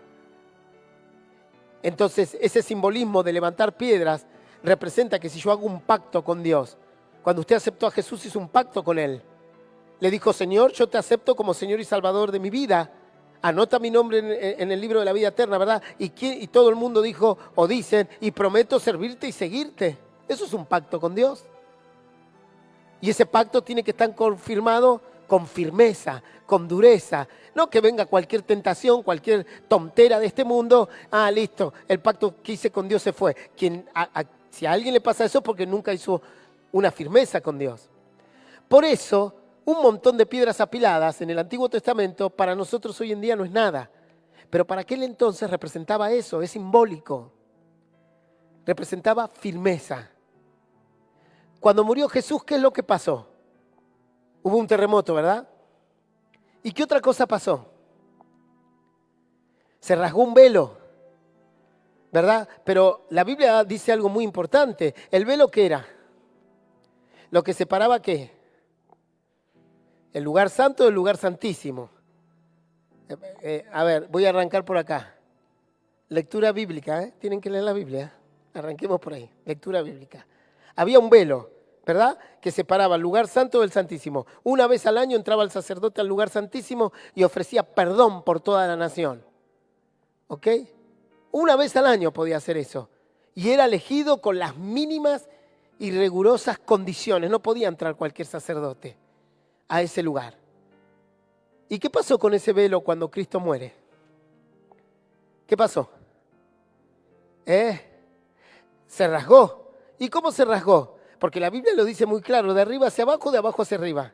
Entonces, ese simbolismo de levantar piedras representa que si yo hago un pacto con Dios, cuando usted aceptó a Jesús, hizo un pacto con Él. Le dijo, Señor, yo te acepto como Señor y Salvador de mi vida. Anota mi nombre en el libro de la vida eterna, ¿verdad? Y todo el mundo dijo o dicen, y prometo servirte y seguirte. Eso es un pacto con Dios. Y ese pacto tiene que estar confirmado con firmeza, con dureza. No que venga cualquier tentación, cualquier tontera de este mundo. Ah, listo, el pacto que hice con Dios se fue. Si a alguien le pasa eso es porque nunca hizo una firmeza con Dios. Por eso, un montón de piedras apiladas en el Antiguo Testamento para nosotros hoy en día no es nada. Pero para aquel entonces representaba eso, es simbólico. Representaba firmeza. Cuando murió Jesús, ¿qué es lo que pasó? Hubo un terremoto, ¿verdad? ¿Y qué otra cosa pasó? Se rasgó un velo, ¿verdad? Pero la Biblia dice algo muy importante. ¿El velo qué era? Lo que separaba ¿qué? El lugar santo del lugar santísimo. A ver, voy a arrancar por acá. Lectura bíblica, ¿eh? Tienen que leer la Biblia. Arranquemos por ahí. Lectura bíblica. Había un velo, ¿verdad? Que separaba el lugar santo del santísimo. Una vez al año entraba el sacerdote al lugar santísimo y ofrecía perdón por toda la nación. ¿Ok? Una vez al año podía hacer eso. Y era elegido con las mínimas y rigurosas condiciones. No podía entrar cualquier sacerdote a ese lugar. ¿Y qué pasó con ese velo cuando Cristo muere? ¿Qué pasó? Se rasgó. ¿Y cómo se rasgó? Porque la Biblia lo dice muy claro, de arriba hacia abajo, de abajo hacia arriba.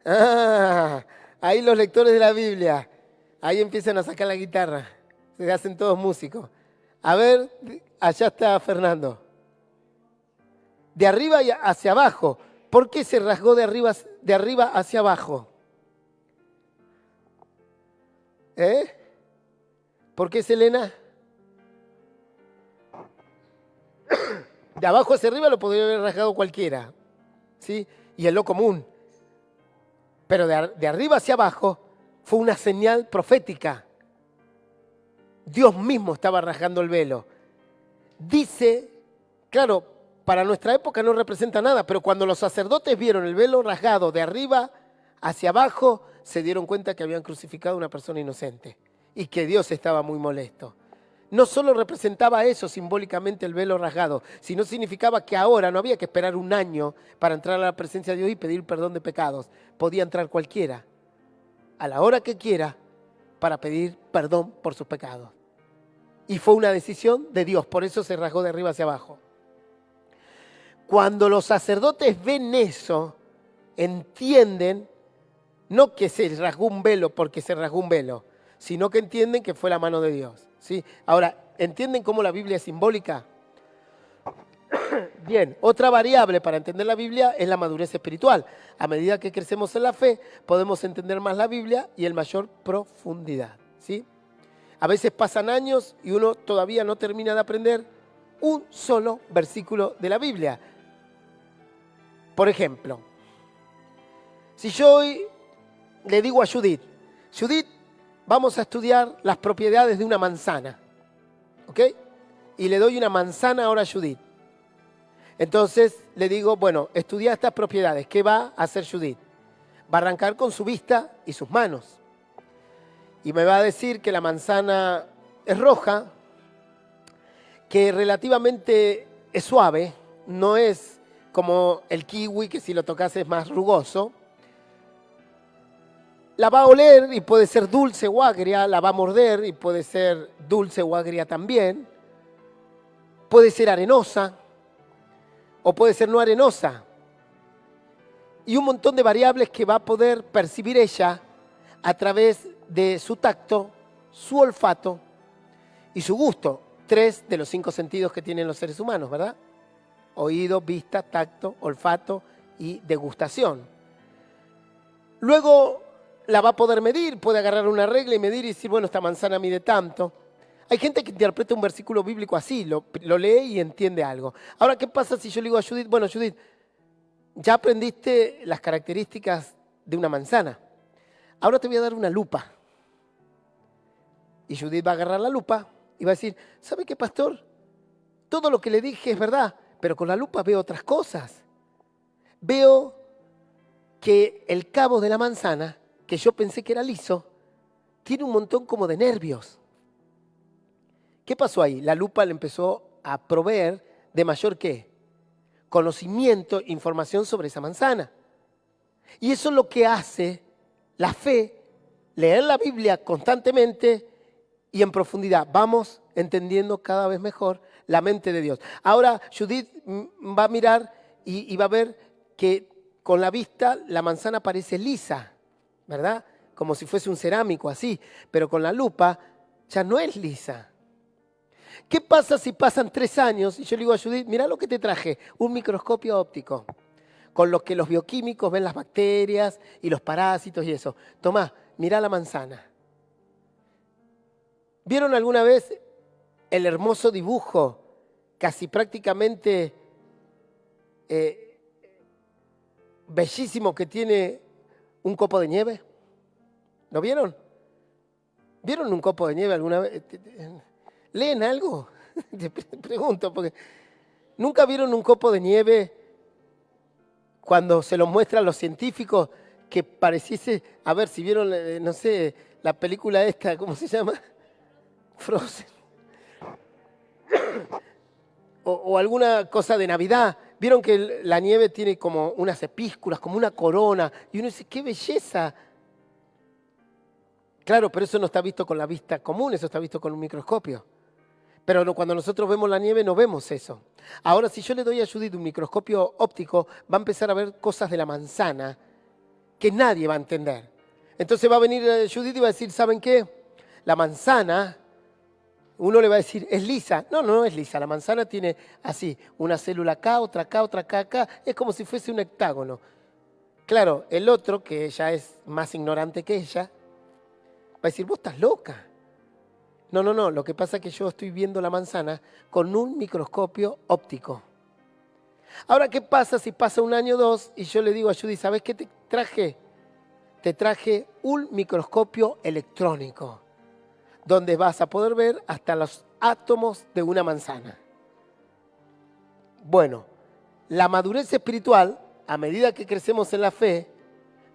Ah, ahí los lectores de la Biblia, ahí empiezan a sacar la guitarra, se hacen todos músicos. A ver, allá está Fernando. De arriba hacia abajo. ¿Por qué se rasgó de arriba hacia abajo? ¿Por qué, Selena? De abajo hacia arriba lo podría haber rasgado cualquiera, ¿sí? Y es lo común. Pero de arriba hacia abajo fue una señal profética. Dios mismo estaba rasgando el velo. Dice, claro, para nuestra época no representa nada, pero cuando los sacerdotes vieron el velo rasgado de arriba hacia abajo, se dieron cuenta que habían crucificado a una persona inocente y que Dios estaba muy molesto. No solo representaba eso simbólicamente el velo rasgado, sino significaba que ahora no había que esperar un año para entrar a la presencia de Dios y pedir perdón de pecados. Podía entrar cualquiera, a la hora que quiera, para pedir perdón por sus pecados. Y fue una decisión de Dios, por eso se rasgó de arriba hacia abajo. Cuando los sacerdotes ven eso, entienden, no que se rasgó un velo porque se rasgó un velo, sino que entienden que fue la mano de Dios, ¿sí? Ahora, ¿entienden cómo la Biblia es simbólica? Bien, otra variable para entender la Biblia es la madurez espiritual. A medida que crecemos en la fe, podemos entender más la Biblia y en mayor profundidad, ¿sí? A veces pasan años y uno todavía no termina de aprender un solo versículo de la Biblia. Por ejemplo, si yo hoy le digo a Judith, Judith, vamos a estudiar las propiedades de una manzana, ¿ok? Y le doy una manzana ahora a Judith. Entonces le digo, bueno, estudia estas propiedades. ¿Qué va a hacer Judith? Va a arrancar con su vista y sus manos. Y me va a decir que la manzana es roja, que relativamente es suave, no es como el kiwi, que si lo tocas es más rugoso. La va a oler y puede ser dulce o agria, la va a morder y puede ser dulce o agria también. Puede ser arenosa o puede ser no arenosa. Y un montón de variables que va a poder percibir ella a través de su tacto, su olfato y su gusto. 3 de los 5 sentidos que tienen los seres humanos, ¿verdad? Oído, vista, tacto, olfato y degustación. Luego la va a poder medir, puede agarrar una regla y medir y decir, bueno, esta manzana mide tanto. Hay gente que interpreta un versículo bíblico así, lo lee y entiende algo. Ahora, ¿qué pasa si yo le digo a Judith, bueno, Judith, ya aprendiste las características de una manzana, ahora te voy a dar una lupa? Y Judith va a agarrar la lupa y va a decir, ¿sabe qué, pastor? Todo lo que le dije es verdad, pero con la lupa veo otras cosas. Veo que el cabo de la manzana, que yo pensé que era liso, tiene un montón como de nervios. ¿Qué pasó ahí? La lupa le empezó a proveer de mayor ¿qué? Conocimiento, información sobre esa manzana. Y eso es lo que hace la fe, leer la Biblia constantemente y en profundidad. Vamos entendiendo cada vez mejor la mente de Dios. Ahora Judith va a mirar y va a ver que con la vista la manzana parece lisa, ¿verdad? Como si fuese un cerámico así, pero con la lupa ya no es lisa. ¿Qué pasa si pasan 3 años y yo le digo a Judith, mirá lo que te traje, un microscopio óptico, con los que los bioquímicos ven las bacterias y los parásitos y eso? Tomá, mirá la manzana. ¿Vieron alguna vez el hermoso dibujo, casi prácticamente bellísimo que tiene un copo de nieve? ¿Lo vieron? ¿Vieron un copo de nieve alguna vez? ¿Leen algo? Te pregunto, porque ¿nunca vieron un copo de nieve cuando se lo muestran los científicos que pareciese, a ver si vieron, no sé, la película esta, ¿cómo se llama? Frozen. O alguna cosa de Navidad. Vieron que la nieve tiene como unas epísculas, como una corona, y uno dice, ¡qué belleza! Claro, pero eso no está visto con la vista común, eso está visto con un microscopio. Pero cuando nosotros vemos la nieve no vemos eso. Ahora, si yo le doy a Judith un microscopio óptico, va a empezar a ver cosas de la manzana que nadie va a entender. Entonces va a venir Judith y va a decir, ¿saben qué? La manzana, uno le va a decir, es lisa. No, no es lisa. La manzana tiene así, una célula acá, otra acá, otra acá, acá. Es como si fuese un hectágono. Claro, el otro, que ya es más ignorante que ella, va a decir, vos estás loca. No, no, no, lo que pasa es que yo estoy viendo la manzana con un microscopio óptico. Ahora, ¿qué pasa si pasa 1 año o 2 y yo le digo a Judy, ¿sabes qué te traje? Te traje un microscopio electrónico, donde vas a poder ver hasta los átomos de una manzana. Bueno, la madurez espiritual, a medida que crecemos en la fe,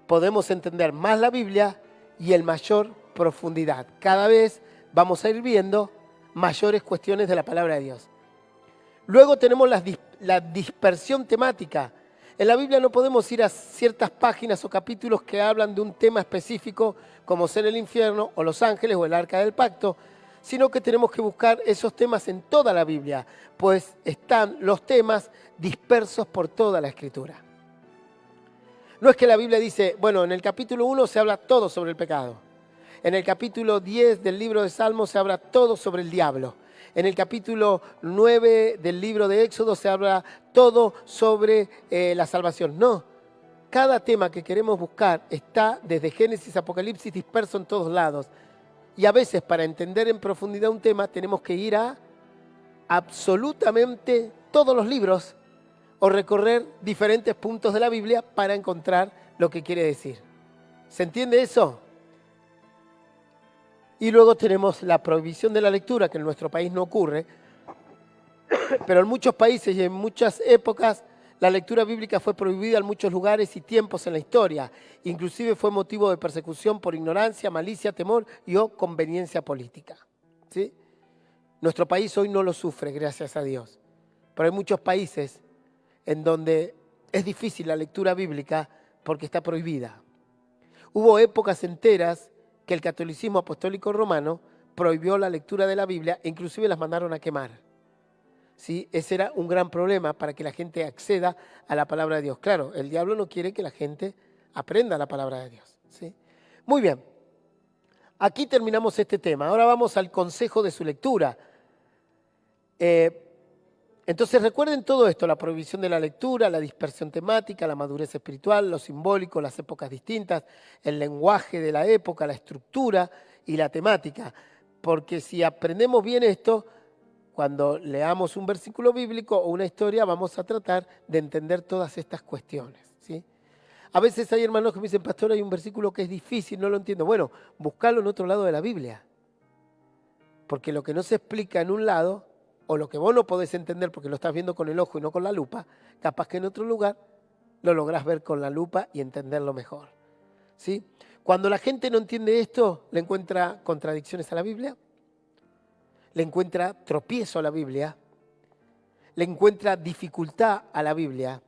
podemos entender más la Biblia y en mayor profundidad. Cada vez vamos a ir viendo mayores cuestiones de la palabra de Dios. Luego tenemos la dispersión temática. En la Biblia no podemos ir a ciertas páginas o capítulos que hablan de un tema específico, como ser el infierno o los ángeles o el arca del pacto, sino que tenemos que buscar esos temas en toda la Biblia, pues están los temas dispersos por toda la Escritura. No es que la Biblia dice, bueno, en el capítulo 1 se habla todo sobre el pecado. En el capítulo 10 del libro de Salmos se habla todo sobre el diablo. En el capítulo 9 del libro de Éxodo se habla todo sobre la salvación. No, cada tema que queremos buscar está desde Génesis a Apocalipsis disperso en todos lados. Y a veces para entender en profundidad un tema tenemos que ir a absolutamente todos los libros o recorrer diferentes puntos de la Biblia para encontrar lo que quiere decir. ¿Se entiende eso? Y luego tenemos la prohibición de la lectura, que en nuestro país no ocurre, pero en muchos países y en muchas épocas la lectura bíblica fue prohibida en muchos lugares y tiempos en la historia. Inclusive fue motivo de persecución por ignorancia, malicia, temor y o conveniencia política. ¿Sí? Nuestro país hoy no lo sufre, gracias a Dios. Pero hay muchos países en donde es difícil la lectura bíblica porque está prohibida. Hubo épocas enteras que el catolicismo apostólico romano prohibió la lectura de la Biblia e inclusive las mandaron a quemar. ¿Sí? Ese era un gran problema para que la gente acceda a la palabra de Dios. Claro, el diablo no quiere que la gente aprenda la palabra de Dios. ¿Sí? Muy bien, aquí terminamos este tema. Ahora vamos al consejo de su lectura. Entonces recuerden todo esto, la prohibición de la lectura, la dispersión temática, la madurez espiritual, lo simbólico, las épocas distintas, el lenguaje de la época, la estructura y la temática. Porque si aprendemos bien esto, cuando leamos un versículo bíblico o una historia, vamos a tratar de entender todas estas cuestiones. ¿Sí? A veces hay hermanos que me dicen, pastor, hay un versículo que es difícil, no lo entiendo. Bueno, buscalo en otro lado de la Biblia. Porque lo que no se explica en un lado, o lo que vos no podés entender porque lo estás viendo con el ojo y no con la lupa, capaz que en otro lugar lo lográs ver con la lupa y entenderlo mejor. ¿Sí? Cuando la gente no entiende esto, le encuentra contradicciones a la Biblia, le encuentra tropiezo a la Biblia, le encuentra dificultad a la Biblia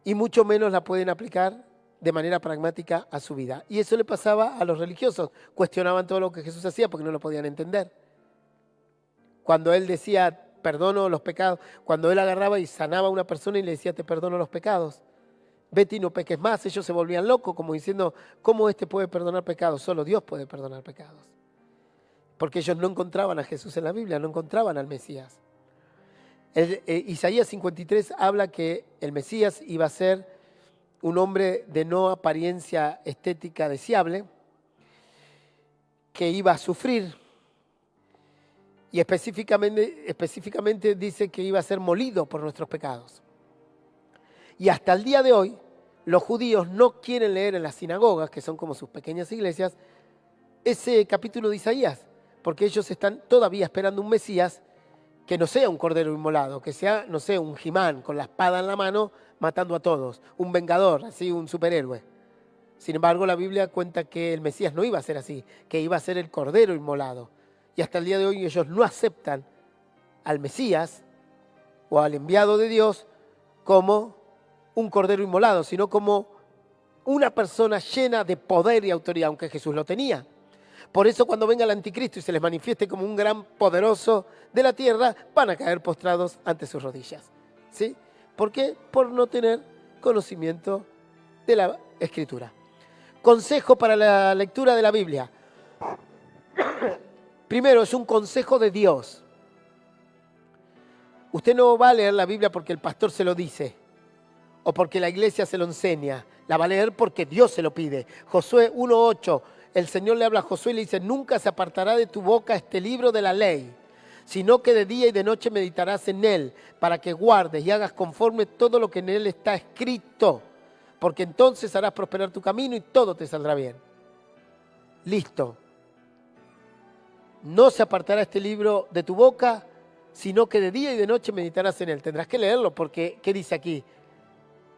y mucho menos la pueden aplicar de manera pragmática a su vida. Y eso le pasaba a los religiosos, cuestionaban todo lo que Jesús hacía porque no lo podían entender. Cuando él decía, perdono los pecados, cuando él agarraba y sanaba a una persona y le decía, te perdono los pecados, vete y no peques más, ellos se volvían locos como diciendo, ¿cómo este puede perdonar pecados? Solo Dios puede perdonar pecados. Porque ellos no encontraban a Jesús en la Biblia, no encontraban al Mesías. Isaías 53 habla que el Mesías iba a ser un hombre de no apariencia estética deseable, que iba a sufrir. Y específicamente dice que iba a ser molido por nuestros pecados. Y hasta el día de hoy, los judíos no quieren leer en las sinagogas, que son como sus pequeñas iglesias, ese capítulo de Isaías, porque ellos están todavía esperando un Mesías que no sea un cordero inmolado, que sea, no sé, un He-Man con la espada en la mano matando a todos, un vengador, así un superhéroe. Sin embargo, la Biblia cuenta que el Mesías no iba a ser así, que iba a ser el cordero inmolado. Y hasta el día de hoy ellos no aceptan al Mesías o al enviado de Dios como un cordero inmolado, sino como una persona llena de poder y autoridad, aunque Jesús lo tenía. Por eso cuando venga el anticristo y se les manifieste como un gran poderoso de la tierra, van a caer postrados ante sus rodillas. ¿Sí? ¿Por qué? Por no tener conocimiento de la Escritura. Consejo para la lectura de la Biblia. Primero, es un consejo de Dios. Usted no va a leer la Biblia porque el pastor se lo dice o porque la iglesia se lo enseña. La va a leer porque Dios se lo pide. Josué 1:8, el Señor le habla a Josué y le dice, nunca se apartará de tu boca este libro de la ley, sino que de día y de noche meditarás en él, para que guardes y hagas conforme todo lo que en él está escrito, porque entonces harás prosperar tu camino y todo te saldrá bien. Listo. No se apartará este libro de tu boca, sino que de día y de noche meditarás en él. Tendrás que leerlo porque, ¿qué dice aquí?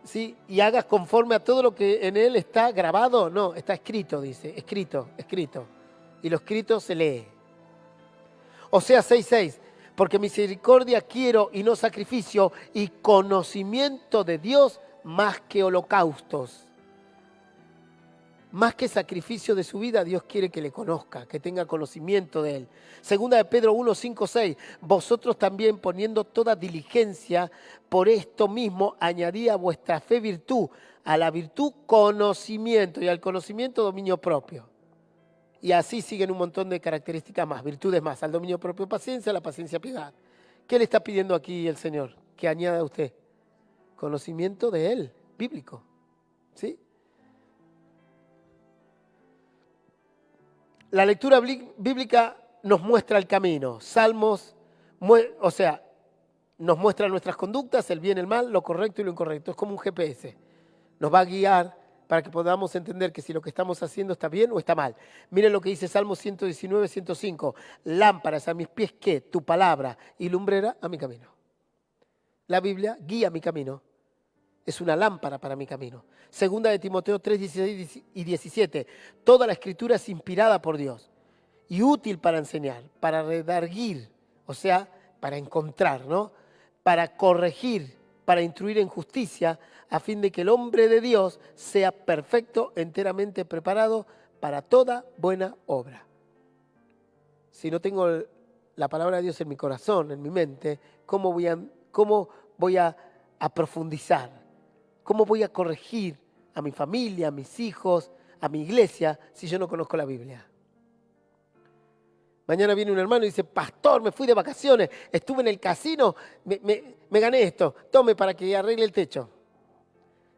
¿Sí? Y hagas conforme a todo lo que en él está grabado. No, está escrito, dice. Escrito. Y lo escrito se lee. Oseas 6:6. Porque misericordia quiero y no sacrificio, y conocimiento de Dios más que holocaustos. Más que sacrificio de su vida, Dios quiere que le conozca, que tenga conocimiento de Él. Segunda de Pedro 1, 5, 6. Vosotros también, poniendo toda diligencia por esto mismo, añadid a vuestra fe virtud, a la virtud conocimiento y al conocimiento dominio propio. Y así siguen un montón de características más, virtudes más. Al dominio propio paciencia, a la paciencia piedad. ¿Qué le está pidiendo aquí el Señor? Que añada a usted conocimiento de Él, bíblico. ¿Sí? La lectura bíblica nos muestra el camino. Salmos, nos muestra nuestras conductas, el bien, el mal, lo correcto y lo incorrecto. Es como un GPS. Nos va a guiar para que podamos entender que si lo que estamos haciendo está bien o está mal. Miren lo que dice Salmo 119, 105. Lámparas a mis pies, ¿qué? Tu palabra, y lumbrera a mi camino. La Biblia guía mi camino. Es una lámpara para mi camino. Segunda de Timoteo 3, 16 y 17. Toda la escritura es inspirada por Dios y útil para enseñar, para redarguir, o sea, para encontrar, ¿no? Para corregir, para instruir en justicia, a fin de que el hombre de Dios sea perfecto, enteramente preparado para toda buena obra. Si no tengo la palabra de Dios en mi corazón, en mi mente, ¿cómo voy a profundizar? ¿Cómo voy a corregir a mi familia, a mis hijos, a mi iglesia, si yo no conozco la Biblia? Mañana viene un hermano y dice, pastor, me fui de vacaciones, estuve en el casino, me gané esto, tome para que arregle el techo.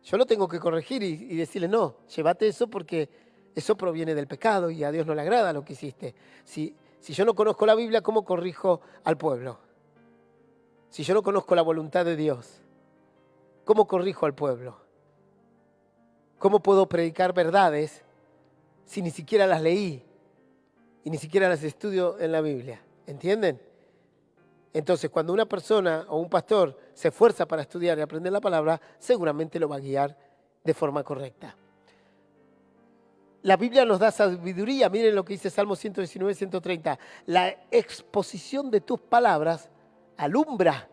Yo lo tengo que corregir y decirle, no, llévate eso porque eso proviene del pecado y a Dios no le agrada lo que hiciste. Si yo no conozco la Biblia, ¿cómo corrijo al pueblo? Si yo no conozco la voluntad de Dios, ¿cómo corrijo al pueblo? ¿Cómo puedo predicar verdades si ni siquiera las leí y ni siquiera las estudio en la Biblia? ¿Entienden? Entonces, cuando una persona o un pastor se esfuerza para estudiar y aprender la palabra, seguramente lo va a guiar de forma correcta. La Biblia nos da sabiduría. Miren lo que dice Salmo 119, 130. La exposición de tus palabras alumbra,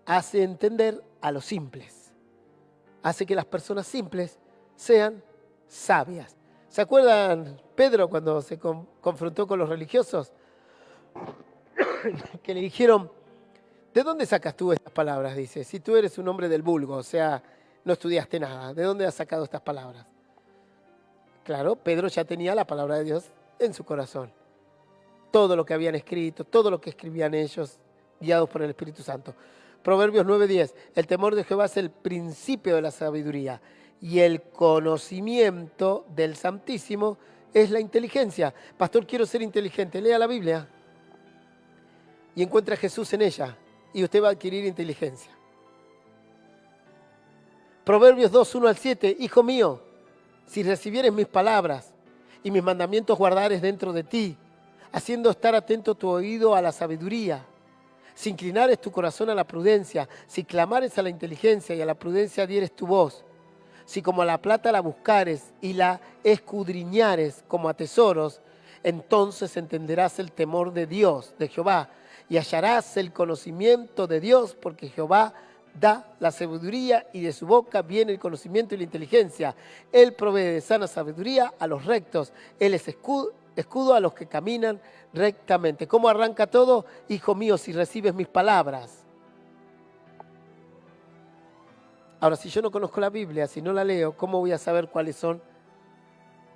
hace entender a los simples. Hace que las personas simples sean sabias. ¿Se acuerdan Pedro cuando se confrontó con los religiosos? Que le dijeron, ¿de dónde sacas tú estas palabras? Dice, si tú eres un hombre del vulgo, o sea, no estudiaste nada, ¿de dónde has sacado estas palabras? Claro, Pedro ya tenía la palabra de Dios en su corazón. Todo lo que habían escrito, todo lo que escribían ellos, guiados por el Espíritu Santo. Proverbios 9:10, el temor de Jehová es el principio de la sabiduría y el conocimiento del Santísimo es la inteligencia. Pastor, quiero ser inteligente. Lea la Biblia y encuentra a Jesús en ella y usted va a adquirir inteligencia. Proverbios 2:1-7, hijo mío, si recibieres mis palabras y mis mandamientos guardares dentro de ti, haciendo estar atento tu oído a la sabiduría, si inclinares tu corazón a la prudencia, si clamares a la inteligencia y a la prudencia dieres tu voz, si como a la plata la buscares y la escudriñares como a tesoros, entonces entenderás el temor de Dios, de Jehová, y hallarás el conocimiento de Dios, porque Jehová da la sabiduría y de su boca viene el conocimiento y la inteligencia. Él provee de sana sabiduría a los rectos, Él es escudo a los que caminan rectamente. ¿Cómo arranca todo? Hijo mío, si recibes mis palabras. Ahora, si yo no conozco la Biblia, si no la leo, ¿cómo voy a saber cuáles son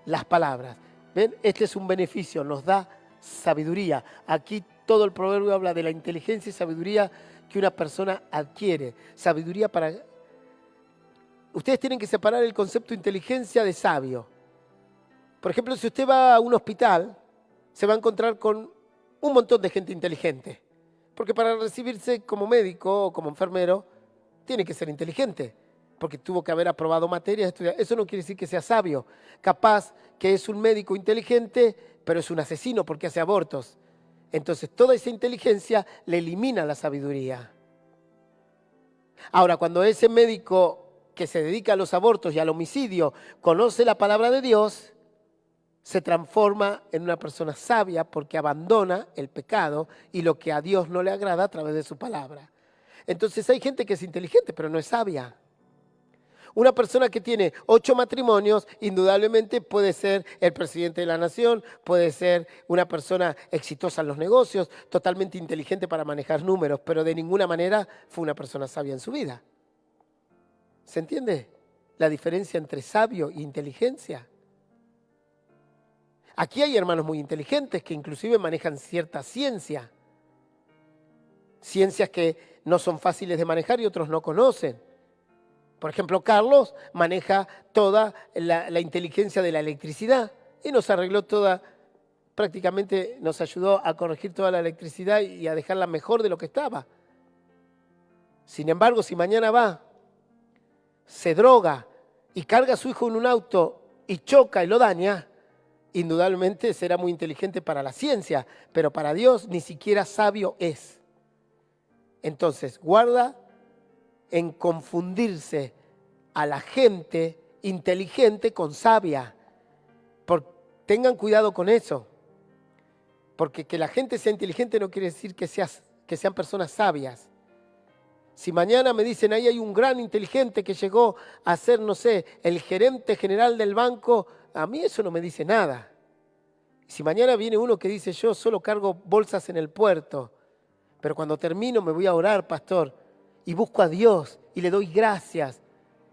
las palabras? ¿Ven? Este es un beneficio, nos da sabiduría. Aquí todo el proverbio habla de la inteligencia y sabiduría que una persona adquiere. Sabiduría para... Ustedes tienen que separar el concepto de inteligencia de sabio. Por ejemplo, si usted va a un hospital, se va a encontrar con un montón de gente inteligente. Porque para recibirse como médico o como enfermero, tiene que ser inteligente. Porque tuvo que haber aprobado materias, estudiar. Eso no quiere decir que sea sabio. Capaz que es un médico inteligente, pero es un asesino porque hace abortos. Entonces, toda esa inteligencia le elimina la sabiduría. Ahora, cuando ese médico que se dedica a los abortos y al homicidio conoce la palabra de Dios, se transforma en una persona sabia porque abandona el pecado y lo que a Dios no le agrada a través de su palabra. Entonces hay gente que es inteligente pero no es sabia. Una persona que tiene 8 matrimonios, indudablemente puede ser el presidente de la nación, puede ser una persona exitosa en los negocios, totalmente inteligente para manejar números, pero de ninguna manera fue una persona sabia en su vida. ¿Se entiende la diferencia entre sabio e inteligencia? Aquí hay hermanos muy inteligentes que inclusive manejan cierta ciencia. Ciencias que no son fáciles de manejar y otros no conocen. Por ejemplo, Carlos maneja toda la inteligencia de la electricidad y nos arregló toda, prácticamente nos ayudó a corregir toda la electricidad y a dejarla mejor de lo que estaba. Sin embargo, si mañana va, se droga y carga a su hijo en un auto y choca y lo daña, indudablemente será muy inteligente para la ciencia, pero para Dios ni siquiera sabio es. Entonces, guarda en confundirse a la gente inteligente con sabia. Tengan cuidado con eso. Porque que la gente sea inteligente no quiere decir que sean personas sabias. Si mañana me dicen, ahí hay un gran inteligente que llegó a ser, no sé, el gerente general del banco, a mí eso no me dice nada. Si mañana viene uno que dice, yo solo cargo bolsas en el puerto, pero cuando termino me voy a orar, pastor, y busco a Dios y le doy gracias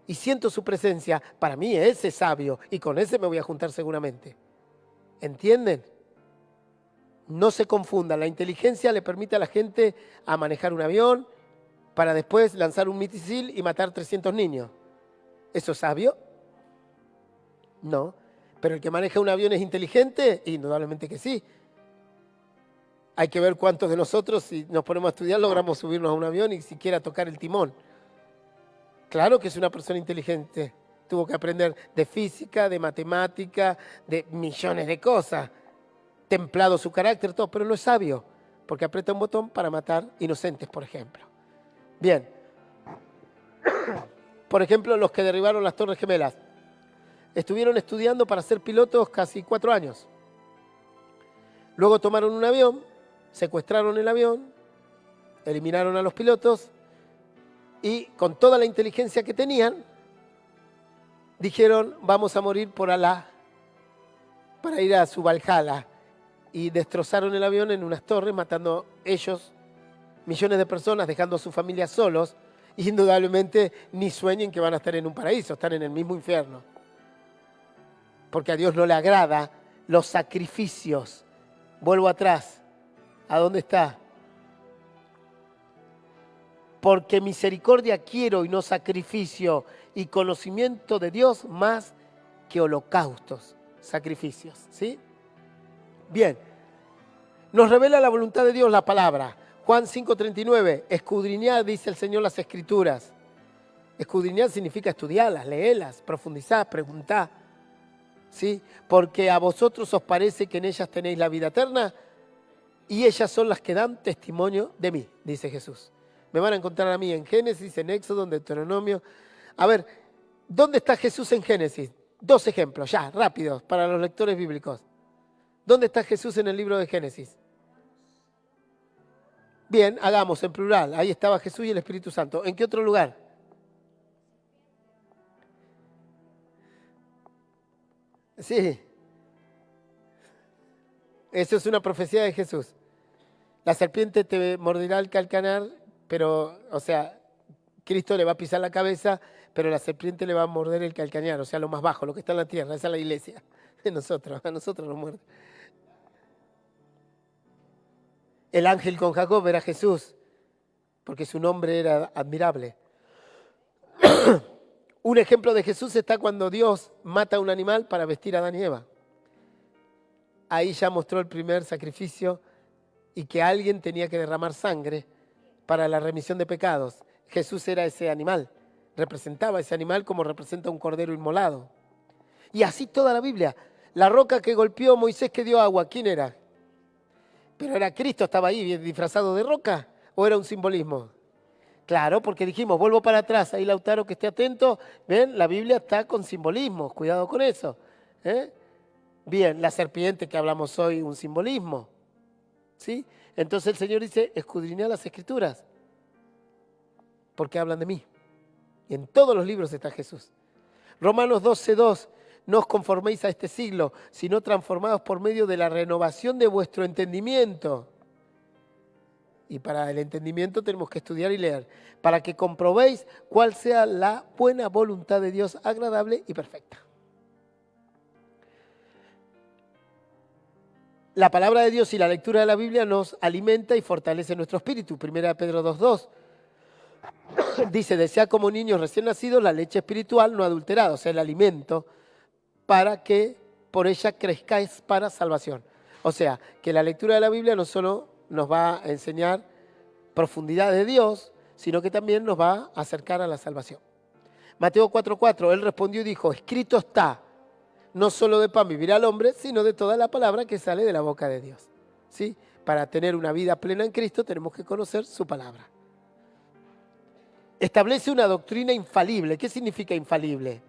y siento su presencia, para mí ese es sabio y con ese me voy a juntar seguramente. ¿Entienden? No se confundan, la inteligencia le permite a la gente a manejar un avión para después lanzar un misil y matar 300 niños. ¿Eso es sabio? No. ¿Pero el que maneja un avión es inteligente? Indudablemente que sí. Hay que ver cuántos de nosotros, si nos ponemos a estudiar, logramos subirnos a un avión y siquiera tocar el timón. Claro que es una persona inteligente. Tuvo que aprender de física, de matemática, de millones de cosas. Templado su carácter, todo, pero no es sabio, porque aprieta un botón para matar inocentes, por ejemplo. Bien. Por ejemplo, los que derribaron las Torres Gemelas. Estuvieron estudiando para ser pilotos casi 4 años. Luego tomaron un avión, secuestraron el avión, eliminaron a los pilotos y con toda la inteligencia que tenían, dijeron, vamos a morir por Alá para ir a su Valhalla. Y destrozaron el avión en unas torres, matando ellos millones de personas, dejando a su familia solos. Y indudablemente ni sueñen que van a estar en un paraíso, están en el mismo infierno. Porque a Dios no le agrada los sacrificios. Vuelvo atrás. ¿A dónde está? Porque misericordia quiero y no sacrificio, y conocimiento de Dios más que holocaustos, sacrificios. ¿Sí? Bien. Nos revela la voluntad de Dios la palabra. Juan 5:39. Escudriñad, dice el Señor, las Escrituras. Escudriñar significa estudiarlas, leerlas, profundizar, preguntar. ¿Sí? Porque a vosotros os parece que en ellas tenéis la vida eterna y ellas son las que dan testimonio de mí, dice Jesús. Me van a encontrar a mí en Génesis, en Éxodo, en Deuteronomio. A ver, ¿dónde está Jesús en Génesis? 2 ejemplos, ya, rápidos, para los lectores bíblicos. ¿Dónde está Jesús en el libro de Génesis? Bien, hagamos en plural. Ahí estaba Jesús y el Espíritu Santo. ¿En qué otro lugar? Sí. Eso es una profecía de Jesús. La serpiente te morderá el calcañar, pero, o sea, Cristo le va a pisar la cabeza, pero la serpiente le va a morder el calcañar, o sea, lo más bajo, lo que está en la tierra. Esa es la iglesia. A nosotros nos muerde. El ángel con Jacob era Jesús, porque su nombre era admirable. Un ejemplo de Jesús está cuando Dios mata a un animal para vestir a Adán y Eva. Ahí ya mostró el primer sacrificio y que alguien tenía que derramar sangre para la remisión de pecados. Jesús era ese animal, representaba ese animal como representa un cordero inmolado. Y así toda la Biblia. La roca que golpeó Moisés que dio agua, ¿quién era? ¿Pero era Cristo, estaba ahí disfrazado de roca o era un simbolismo? Claro, porque dijimos, vuelvo para atrás, ahí Lautaro que esté atento, ven, la Biblia está con simbolismos, cuidado con eso. Bien, la serpiente que hablamos hoy, un simbolismo. ¿Sí? Entonces el Señor dice, escudriñad las Escrituras, porque hablan de mí. Y en todos los libros está Jesús. Romanos 12:2, no os conforméis a este siglo, sino transformados por medio de la renovación de vuestro entendimiento. Y para el entendimiento tenemos que estudiar y leer, para que comprobéis cuál sea la buena voluntad de Dios, agradable y perfecta. La palabra de Dios y la lectura de la Biblia nos alimenta y fortalece nuestro espíritu. 1 Pedro 2:2 dice, desead como niños recién nacidos la leche espiritual no adulterada, o sea, el alimento, para que por ella crezcáis para salvación. O sea, que la lectura de la Biblia no solo nos va a enseñar profundidad de Dios, sino que también nos va a acercar a la salvación. Mateo 4:4, él respondió y dijo, escrito está, no solo de pan vivirá el hombre, sino de toda la palabra que sale de la boca de Dios. ¿Sí? Para tener una vida plena en Cristo tenemos que conocer su palabra. Establece una doctrina infalible. ¿Qué significa infalible?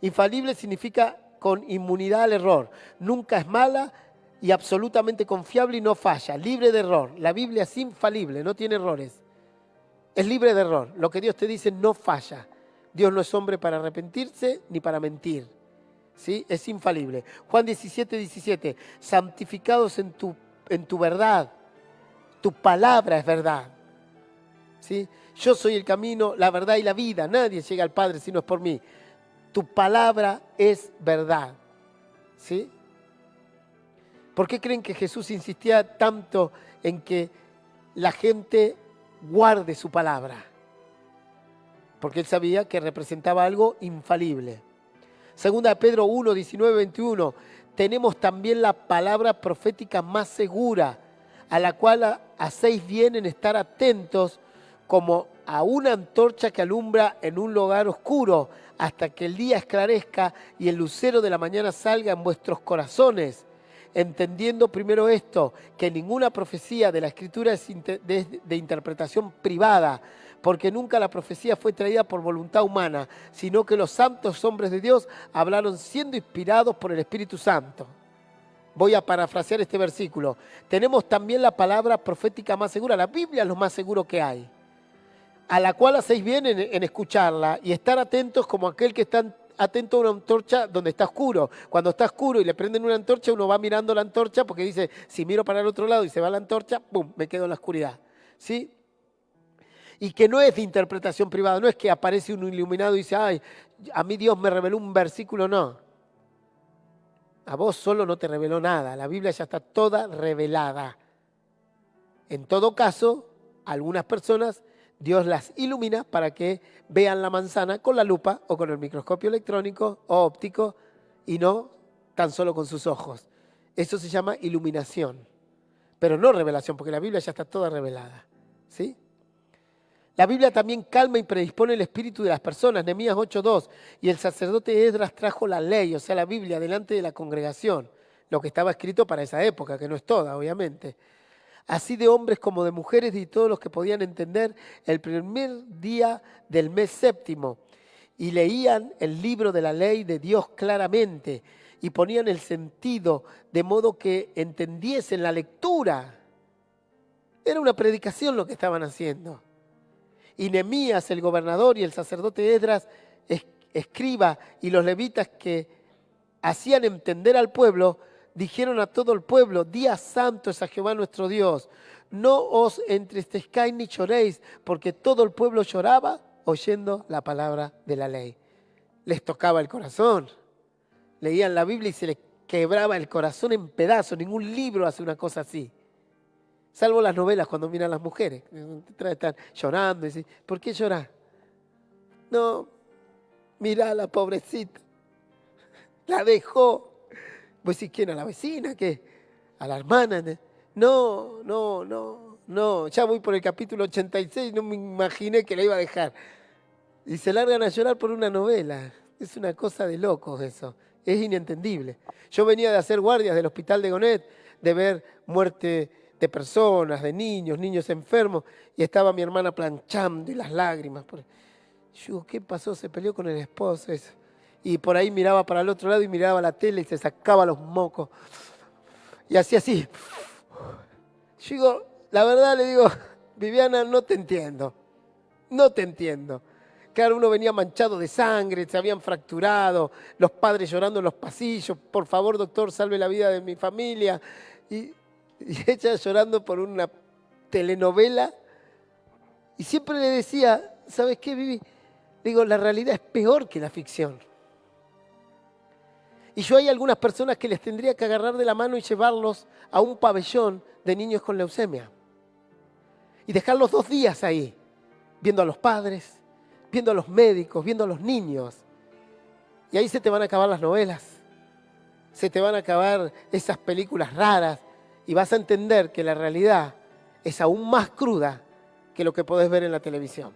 Infalible significa con inmunidad al error. Nunca es mala y absolutamente confiable y no falla. Libre de error. La Biblia es infalible, no tiene errores. Es libre de error. Lo que Dios te dice no falla. Dios no es hombre para arrepentirse ni para mentir. ¿Sí? Es infalible. Juan 17:17. Santificados en tu verdad. Tu palabra es verdad. ¿Sí? Yo soy el camino, la verdad y la vida. Nadie llega al Padre si no es por mí. Tu palabra es verdad. ¿Sí? ¿Por qué creen que Jesús insistía tanto en que la gente guarde su palabra? Porque él sabía que representaba algo infalible. Segunda de Pedro 1, 19, 21. Tenemos también la palabra profética más segura, a la cual hacéis bien en estar atentos como a una antorcha que alumbra en un lugar oscuro, hasta que el día esclarezca y el lucero de la mañana salga en vuestros corazones. Entendiendo primero esto, que ninguna profecía de la Escritura es de interpretación privada, porque nunca la profecía fue traída por voluntad humana, sino que los santos hombres de Dios hablaron siendo inspirados por el Espíritu Santo. Voy a parafrasear este versículo. Tenemos también la palabra profética más segura. La Biblia es lo más seguro que hay, a la cual hacéis bien en escucharla y estar atentos como aquel que está atento a una antorcha donde está oscuro. Cuando está oscuro y le prenden una antorcha, uno va mirando la antorcha porque dice, si miro para el otro lado y se va la antorcha, ¡pum!, me quedo en la oscuridad. ¿Sí? Y que no es de interpretación privada, no es que aparece un iluminado y dice, ay, a mí Dios me reveló un versículo, no. A vos solo no te reveló nada, la Biblia ya está toda revelada. En todo caso, algunas personas Dios las ilumina para que vean la manzana con la lupa o con el microscopio electrónico o óptico y no tan solo con sus ojos. Eso se llama iluminación, pero no revelación, porque la Biblia ya está toda revelada. ¿Sí? La Biblia también calma y predispone el espíritu de las personas. Nehemías 8:2. Y el sacerdote Esdras trajo la ley, o sea, la Biblia, delante de la congregación. Lo que estaba escrito para esa época, que no es toda, obviamente. Así de hombres como de mujeres y todos los que podían entender, el primer día del mes séptimo. Y leían el libro de la ley de Dios claramente y ponían el sentido de modo que entendiesen la lectura. Era una predicación lo que estaban haciendo. Y Nehemías, el gobernador, y el sacerdote Esdras, escriba, y los levitas que hacían entender al pueblo, dijeron a todo el pueblo, día santo es a Jehová nuestro Dios. No os entristezcáis ni lloréis, porque todo el pueblo lloraba oyendo la palabra de la ley. Les tocaba el corazón. Leían la Biblia y se les quebraba el corazón en pedazos. Ningún libro hace una cosa así. Salvo las novelas cuando miran las mujeres. Están llorando y dicen, ¿por qué llorar? No, mirá a la pobrecita. La dejó. Pues si quién, a la vecina, ¿qué? A la hermana. No. Ya voy por el capítulo 86 y no me imaginé que la iba a dejar. Y se largan a llorar por una novela. Es una cosa de locos eso. Es inentendible. Yo venía de hacer guardias del hospital de Gonet, de ver muerte de personas, de niños enfermos, y estaba mi hermana planchando y las lágrimas. Yo digo, ¿qué pasó? Se peleó con el esposo. Eso. Y por ahí miraba para el otro lado y miraba la tele y se sacaba los mocos. Y hacía así. Yo digo, la verdad le digo, Viviana, no te entiendo. No te entiendo. Claro, uno venía manchado de sangre, se habían fracturado, los padres llorando en los pasillos, por favor, doctor, salve la vida de mi familia. Y ella llorando por una telenovela. Y siempre le decía, ¿sabes qué, Vivi? Digo, la realidad es peor que la ficción. Y yo hay algunas personas que les tendría que agarrar de la mano y llevarlos a un pabellón de niños con leucemia. Y dejarlos 2 días ahí, viendo a los padres, viendo a los médicos, viendo a los niños. Y ahí se te van a acabar las novelas, se te van a acabar esas películas raras y vas a entender que la realidad es aún más cruda que lo que podés ver en la televisión.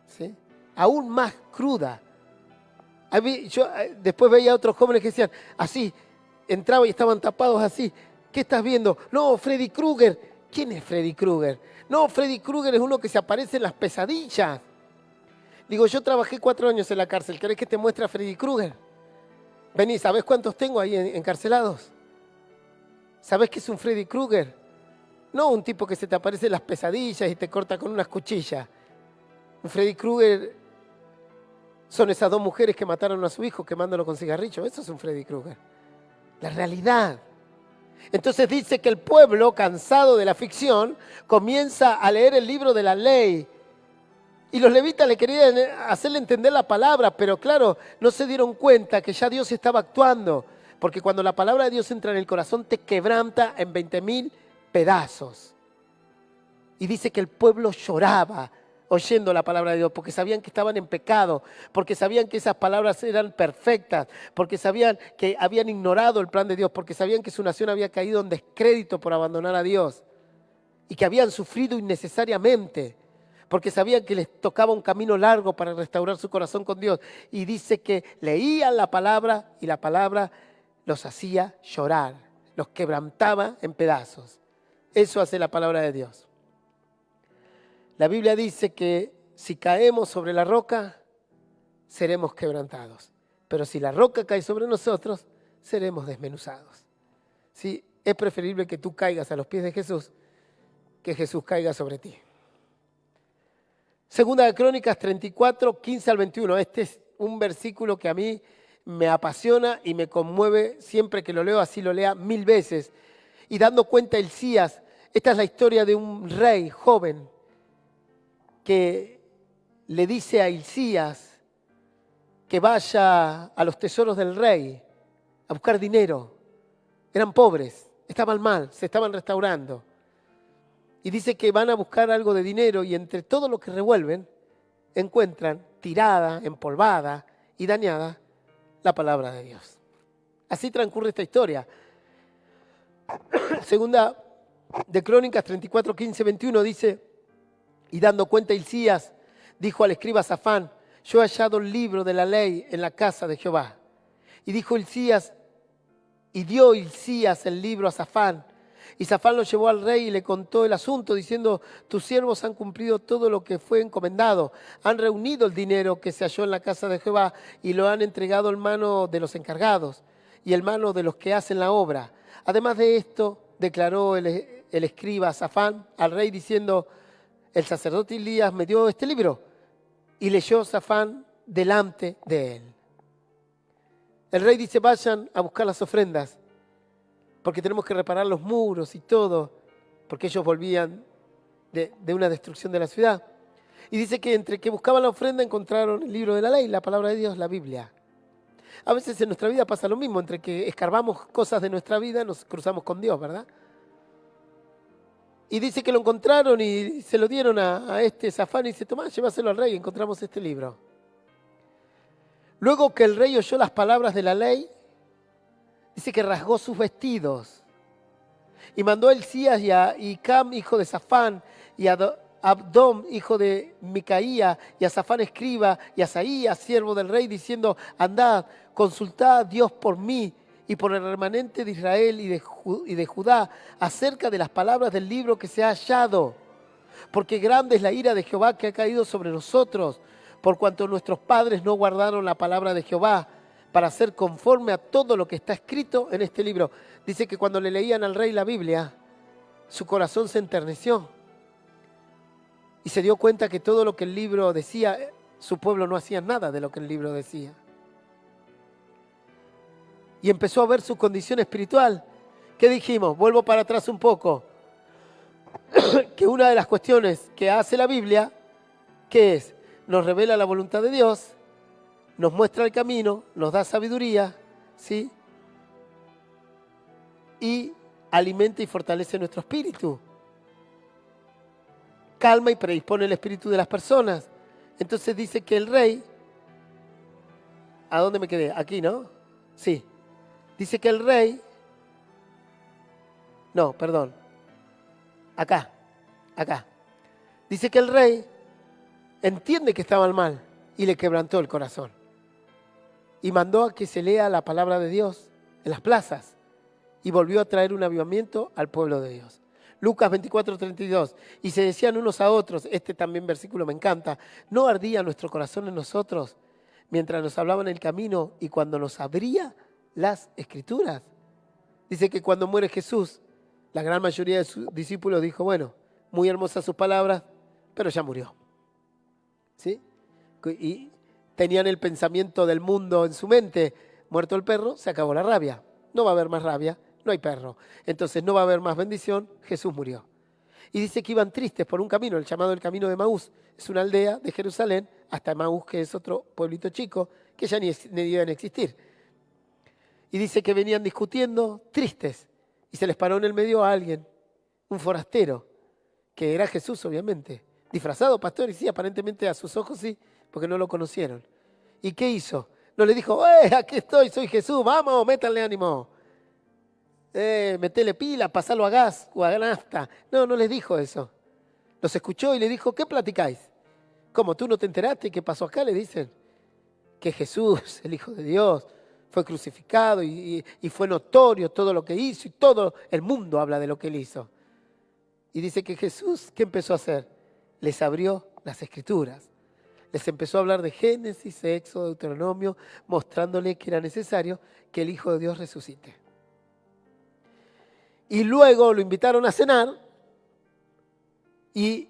¿Sí? Aún más cruda. Yo después veía a otros jóvenes que decían, así, entraba y estaban tapados así. ¿Qué estás viendo? No, Freddy Krueger. ¿Quién es Freddy Krueger? No, Freddy Krueger es uno que se aparece en las pesadillas. Digo, yo trabajé 4 años en la cárcel. ¿Querés que te muestre a Freddy Krueger? Vení, ¿sabés cuántos tengo ahí encarcelados? ¿Sabés qué es un Freddy Krueger? No un tipo que se te aparece en las pesadillas y te corta con unas cuchillas. Un Freddy Krueger son esas 2 mujeres que mataron a su hijo quemándolo con cigarrillos. Eso es un Freddy Krueger. La realidad. Entonces dice que el pueblo, cansado de la ficción, comienza a leer el libro de la ley. Y los levitas le querían hacerle entender la palabra, pero claro, no se dieron cuenta que ya Dios estaba actuando. Porque cuando la palabra de Dios entra en el corazón, te quebranta en 20.000 pedazos. Y dice que el pueblo lloraba oyendo la palabra de Dios, porque sabían que estaban en pecado, porque sabían que esas palabras eran perfectas, porque sabían que habían ignorado el plan de Dios, porque sabían que su nación había caído en descrédito por abandonar a Dios y que habían sufrido innecesariamente, porque sabían que les tocaba un camino largo para restaurar su corazón con Dios. Y dice que leían la palabra y la palabra los hacía llorar, los quebrantaba en pedazos. Eso hace la palabra de Dios. La Biblia dice que si caemos sobre la roca, seremos quebrantados. Pero si la roca cae sobre nosotros, seremos desmenuzados. ¿Sí? Es preferible que tú caigas a los pies de Jesús que Jesús caiga sobre ti. Segunda de Crónicas 34, 15 al 21. Este es un versículo que a mí me apasiona y me conmueve siempre que lo leo, así lo lea 1000 veces. Y dando cuenta Hilcías, esta es la historia de un rey joven que le dice a Hilcías que vaya a los tesoros del rey a buscar dinero. Eran pobres, estaban mal, se estaban restaurando. Y dice que van a buscar algo de dinero y entre todo lo que revuelven encuentran tirada, empolvada y dañada la palabra de Dios. Así transcurre esta historia. Segunda de Crónicas 34, 15, 21 dice: y dando cuenta Hilcías, dijo al escriba Safán: yo he hallado el libro de la ley en la casa de Jehová. Y dijo Hilcías, y dio Hilcías el libro a Safán. Y Safán lo llevó al rey y le contó el asunto, diciendo: tus siervos han cumplido todo lo que fue encomendado. Han reunido el dinero que se halló en la casa de Jehová y lo han entregado en mano de los encargados y en mano de los que hacen la obra. Además de esto, declaró el escriba Safán al rey, diciendo: el sacerdote Elías me dio este libro. Y leyó Safán delante de él. El rey dice: vayan a buscar las ofrendas, porque tenemos que reparar los muros y todo, porque ellos volvían de una destrucción de la ciudad. Y dice que entre que buscaban la ofrenda encontraron el libro de la ley, la palabra de Dios, la Biblia. A veces en nuestra vida pasa lo mismo, entre que escarbamos cosas de nuestra vida nos cruzamos con Dios, ¿verdad? Y dice que lo encontraron y se lo dieron a este Safán y dice: tomá, llévaselo al rey, encontramos este libro. Luego que el rey oyó las palabras de la ley, dice que rasgó sus vestidos y mandó a Hilcías y a Hicam, hijo de Safán, y a Abdón, hijo de Micaía, y a Safán, escriba, y a Asaías, siervo del rey, diciendo: andad, consultad a Dios por mí y por el remanente de Israel y de Judá acerca de las palabras del libro que se ha hallado. Porque grande es la ira de Jehová que ha caído sobre nosotros, por cuanto nuestros padres no guardaron la palabra de Jehová para hacer conforme a todo lo que está escrito en este libro. Dice que cuando le leían al rey la Biblia, su corazón se enterneció y se dio cuenta que todo lo que el libro decía su pueblo no hacía nada de lo que el libro decía. Y empezó a ver su condición espiritual. ¿Qué dijimos? Vuelvo para atrás un poco. Que una de las cuestiones que hace la Biblia, ¿qué es? Nos revela la voluntad de Dios, nos muestra el camino, nos da sabiduría, ¿sí? Y alimenta y fortalece nuestro espíritu. Calma y predispone el espíritu de las personas. Entonces dice que el rey, ¿a dónde me quedé? Aquí, ¿no? Sí. Dice que el rey, no, perdón, acá. Dice que el rey entiende que estaban mal y le quebrantó el corazón. Y mandó a que se lea la palabra de Dios en las plazas y volvió a traer un avivamiento al pueblo de Dios. Lucas 24:32. Y se decían unos a otros, este también versículo me encanta, ¿no ardía nuestro corazón en nosotros mientras nos hablaba en el camino y cuando nos abría las Escrituras? Dice que cuando muere Jesús, la gran mayoría de sus discípulos dijo, bueno, muy hermosas sus palabras, pero ya murió. ¿Sí? Y tenían el pensamiento del mundo en su mente, muerto el perro, se acabó la rabia. No va a haber más rabia, no hay perro. Entonces no va a haber más bendición, Jesús murió. Y dice que iban tristes por un camino, el llamado el camino de Emaús. Es una aldea de Jerusalén hasta Emaús, que es otro pueblito chico, que ya ni deben existir. Y dice que venían discutiendo tristes. Y se les paró en el medio a alguien, un forastero, que era Jesús obviamente. Disfrazado, pastor, y sí, aparentemente a sus ojos sí, porque no lo conocieron. ¿Y qué hizo? No le dijo, aquí estoy, soy Jesús, vamos, métanle ánimo. Metele pila, pasalo a gas o a nafta. No les dijo eso. Los escuchó y le dijo, ¿qué platicáis? ¿Cómo, tú no te enteraste qué pasó acá? Le dicen que Jesús, el Hijo de Dios, fue crucificado y fue notorio todo lo que hizo y todo el mundo habla de lo que él hizo. Y dice que Jesús, ¿qué empezó a hacer? Les abrió las Escrituras. Les empezó a hablar de Génesis, Éxodo, Deuteronomio, mostrándole que era necesario que el Hijo de Dios resucite. Y luego lo invitaron a cenar y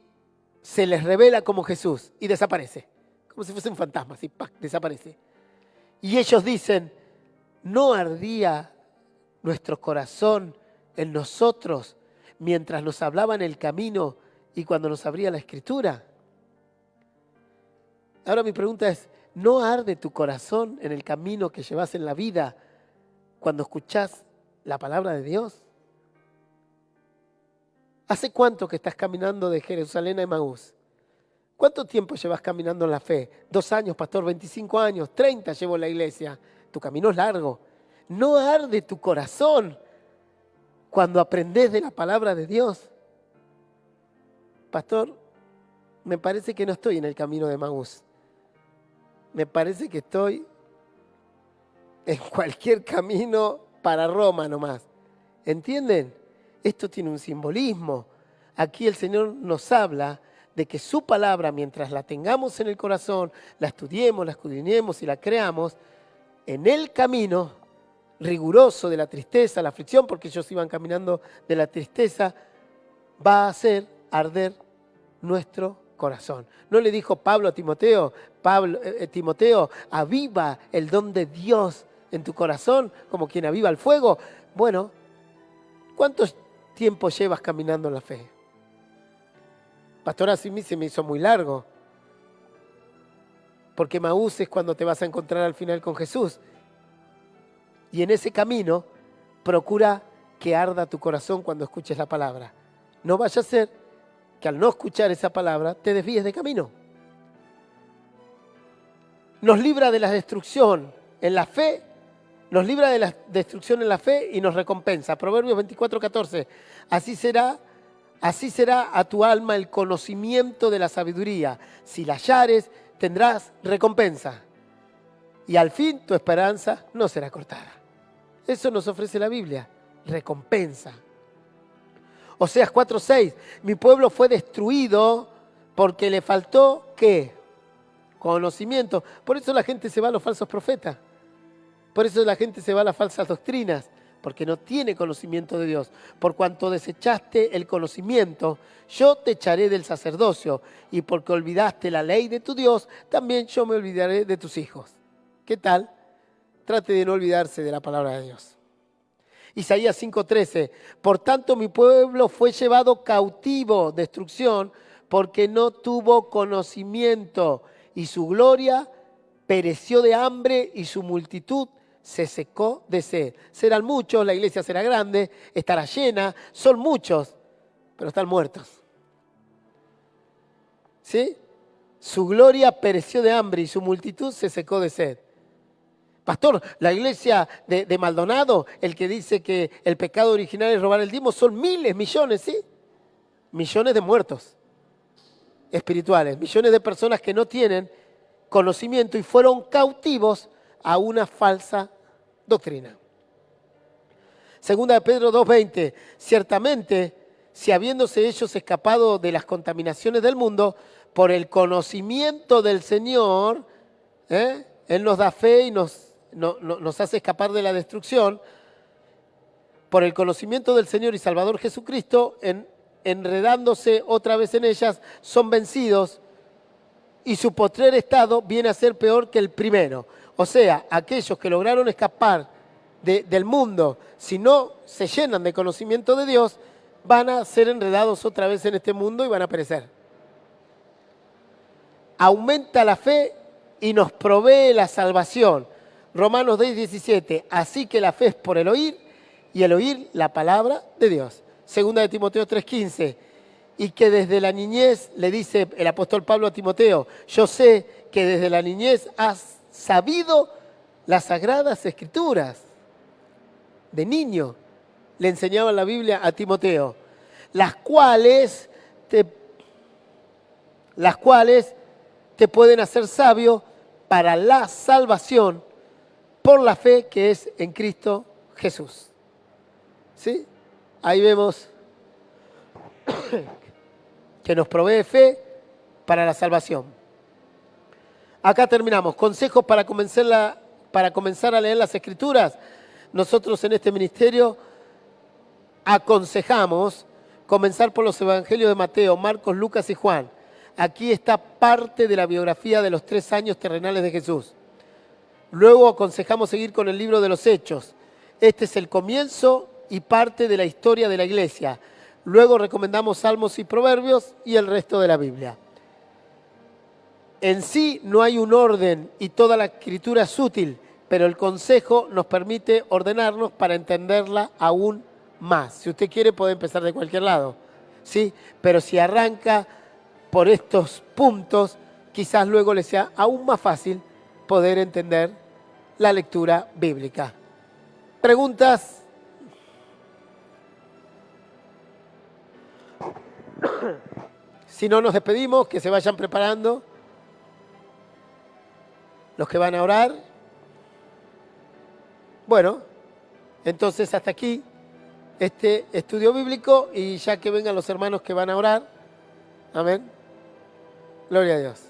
se les revela como Jesús y desaparece. Como si fuese un fantasma, así, ¡pac!, desaparece. Y ellos dicen, ¿no ardía nuestro corazón en nosotros mientras nos hablaba en el camino y cuando nos abría la Escritura? Ahora mi pregunta es, ¿no arde tu corazón en el camino que llevas en la vida cuando escuchás la palabra de Dios? ¿Hace cuánto que estás caminando de Jerusalén a Emaús? ¿Cuánto tiempo llevas caminando en la fe? 2 años, pastor, 25 años, 30 llevo en la iglesia. Tu camino es largo. ¿No arde tu corazón cuando aprendés de la palabra de Dios? Pastor, me parece que no estoy en el camino de Emaús. Me parece que estoy en cualquier camino para Roma nomás. ¿Entienden? Esto tiene un simbolismo. Aquí el Señor nos habla de que su palabra, mientras la tengamos en el corazón, la estudiemos, la escudriñemos y la creamos, en el camino riguroso de la tristeza, la aflicción, porque ellos iban caminando de la tristeza, va a hacer arder nuestro corazón. ¿No le dijo Pablo a Timoteo, Timoteo, aviva el don de Dios en tu corazón como quien aviva el fuego? Bueno, ¿cuánto tiempo llevas caminando en la fe? Pastor, así se me hizo muy largo. Porque Emaús es cuando te vas a encontrar al final con Jesús. Y en ese camino, procura que arda tu corazón cuando escuches la palabra. No vaya a ser que al no escuchar esa palabra te desvíes de camino. Nos libra de la destrucción en la fe, nos libra de la destrucción en la fe y nos recompensa. Proverbios 24:14. Así será a tu alma el conocimiento de la sabiduría. Si la hallares, tendrás recompensa. Y al fin tu esperanza no será cortada. Eso nos ofrece la Biblia, recompensa. Oseas 4:6. Mi pueblo fue destruido porque le faltó, ¿qué? Conocimiento. Por eso la gente se va a los falsos profetas. Por eso la gente se va a las falsas doctrinas. porque no tiene conocimiento de Dios. Por cuanto desechaste el conocimiento, yo te echaré del sacerdocio, y porque olvidaste la ley de tu Dios, también yo me olvidaré de tus hijos. ¿Qué tal? Trate de no olvidarse de la palabra de Dios. Isaías 5:13, por tanto mi pueblo fue llevado cautivo, destrucción, porque no tuvo conocimiento, y su gloria pereció de hambre, y su multitud se secó de sed. Serán muchos, la iglesia será grande, estará llena, son muchos, pero están muertos. ¿Sí? Su gloria pereció de hambre y su multitud se secó de sed. Pastor, la iglesia de Maldonado, el que dice que el pecado original es robar el diezmo, son miles, millones, ¿sí? Millones de muertos espirituales, millones de personas que no tienen conocimiento y fueron cautivos a una falsa doctrina. Segunda de Pedro 2:20, ciertamente, si habiéndose ellos escapado de las contaminaciones del mundo, por el conocimiento del Señor, Él nos da fe y nos hace escapar de la destrucción, por el conocimiento del Señor y Salvador Jesucristo, enredándose otra vez en ellas, son vencidos, y su postrer estado viene a ser peor que el primero. O sea, aquellos que lograron escapar del mundo, si no se llenan de conocimiento de Dios, van a ser enredados otra vez en este mundo y van a perecer. Aumenta la fe y nos provee la salvación. Romanos 10:17, así que la fe es por el oír, y el oír la palabra de Dios. Segunda de Timoteo 3:15, y que desde la niñez, le dice el apóstol Pablo a Timoteo, yo sé que desde la niñez has sabido las sagradas escrituras. De niño le enseñaba la Biblia a Timoteo, las cuales te pueden hacer sabio para la salvación por la fe que es en Cristo Jesús. ¿Sí? Ahí vemos que nos provee fe para la salvación. Acá terminamos. Consejos para comenzar a leer las Escrituras. Nosotros en este ministerio aconsejamos comenzar por los evangelios de Mateo, Marcos, Lucas y Juan. Aquí está parte de la biografía de los 3 años terrenales de Jesús. Luego aconsejamos seguir con el libro de los Hechos. Este es el comienzo y parte de la historia de la iglesia. Luego recomendamos Salmos y Proverbios y el resto de la Biblia. En sí no hay un orden y toda la escritura es útil, pero el consejo nos permite ordenarnos para entenderla aún más. Si usted quiere puede empezar de cualquier lado, ¿sí? Pero si arranca por estos puntos, quizás luego le sea aún más fácil poder entender la lectura bíblica. ¿Preguntas? Si no, nos despedimos, que se vayan preparando los que van a orar. Bueno, entonces hasta aquí este estudio bíblico y ya que vengan los hermanos que van a orar. Amén. Gloria a Dios.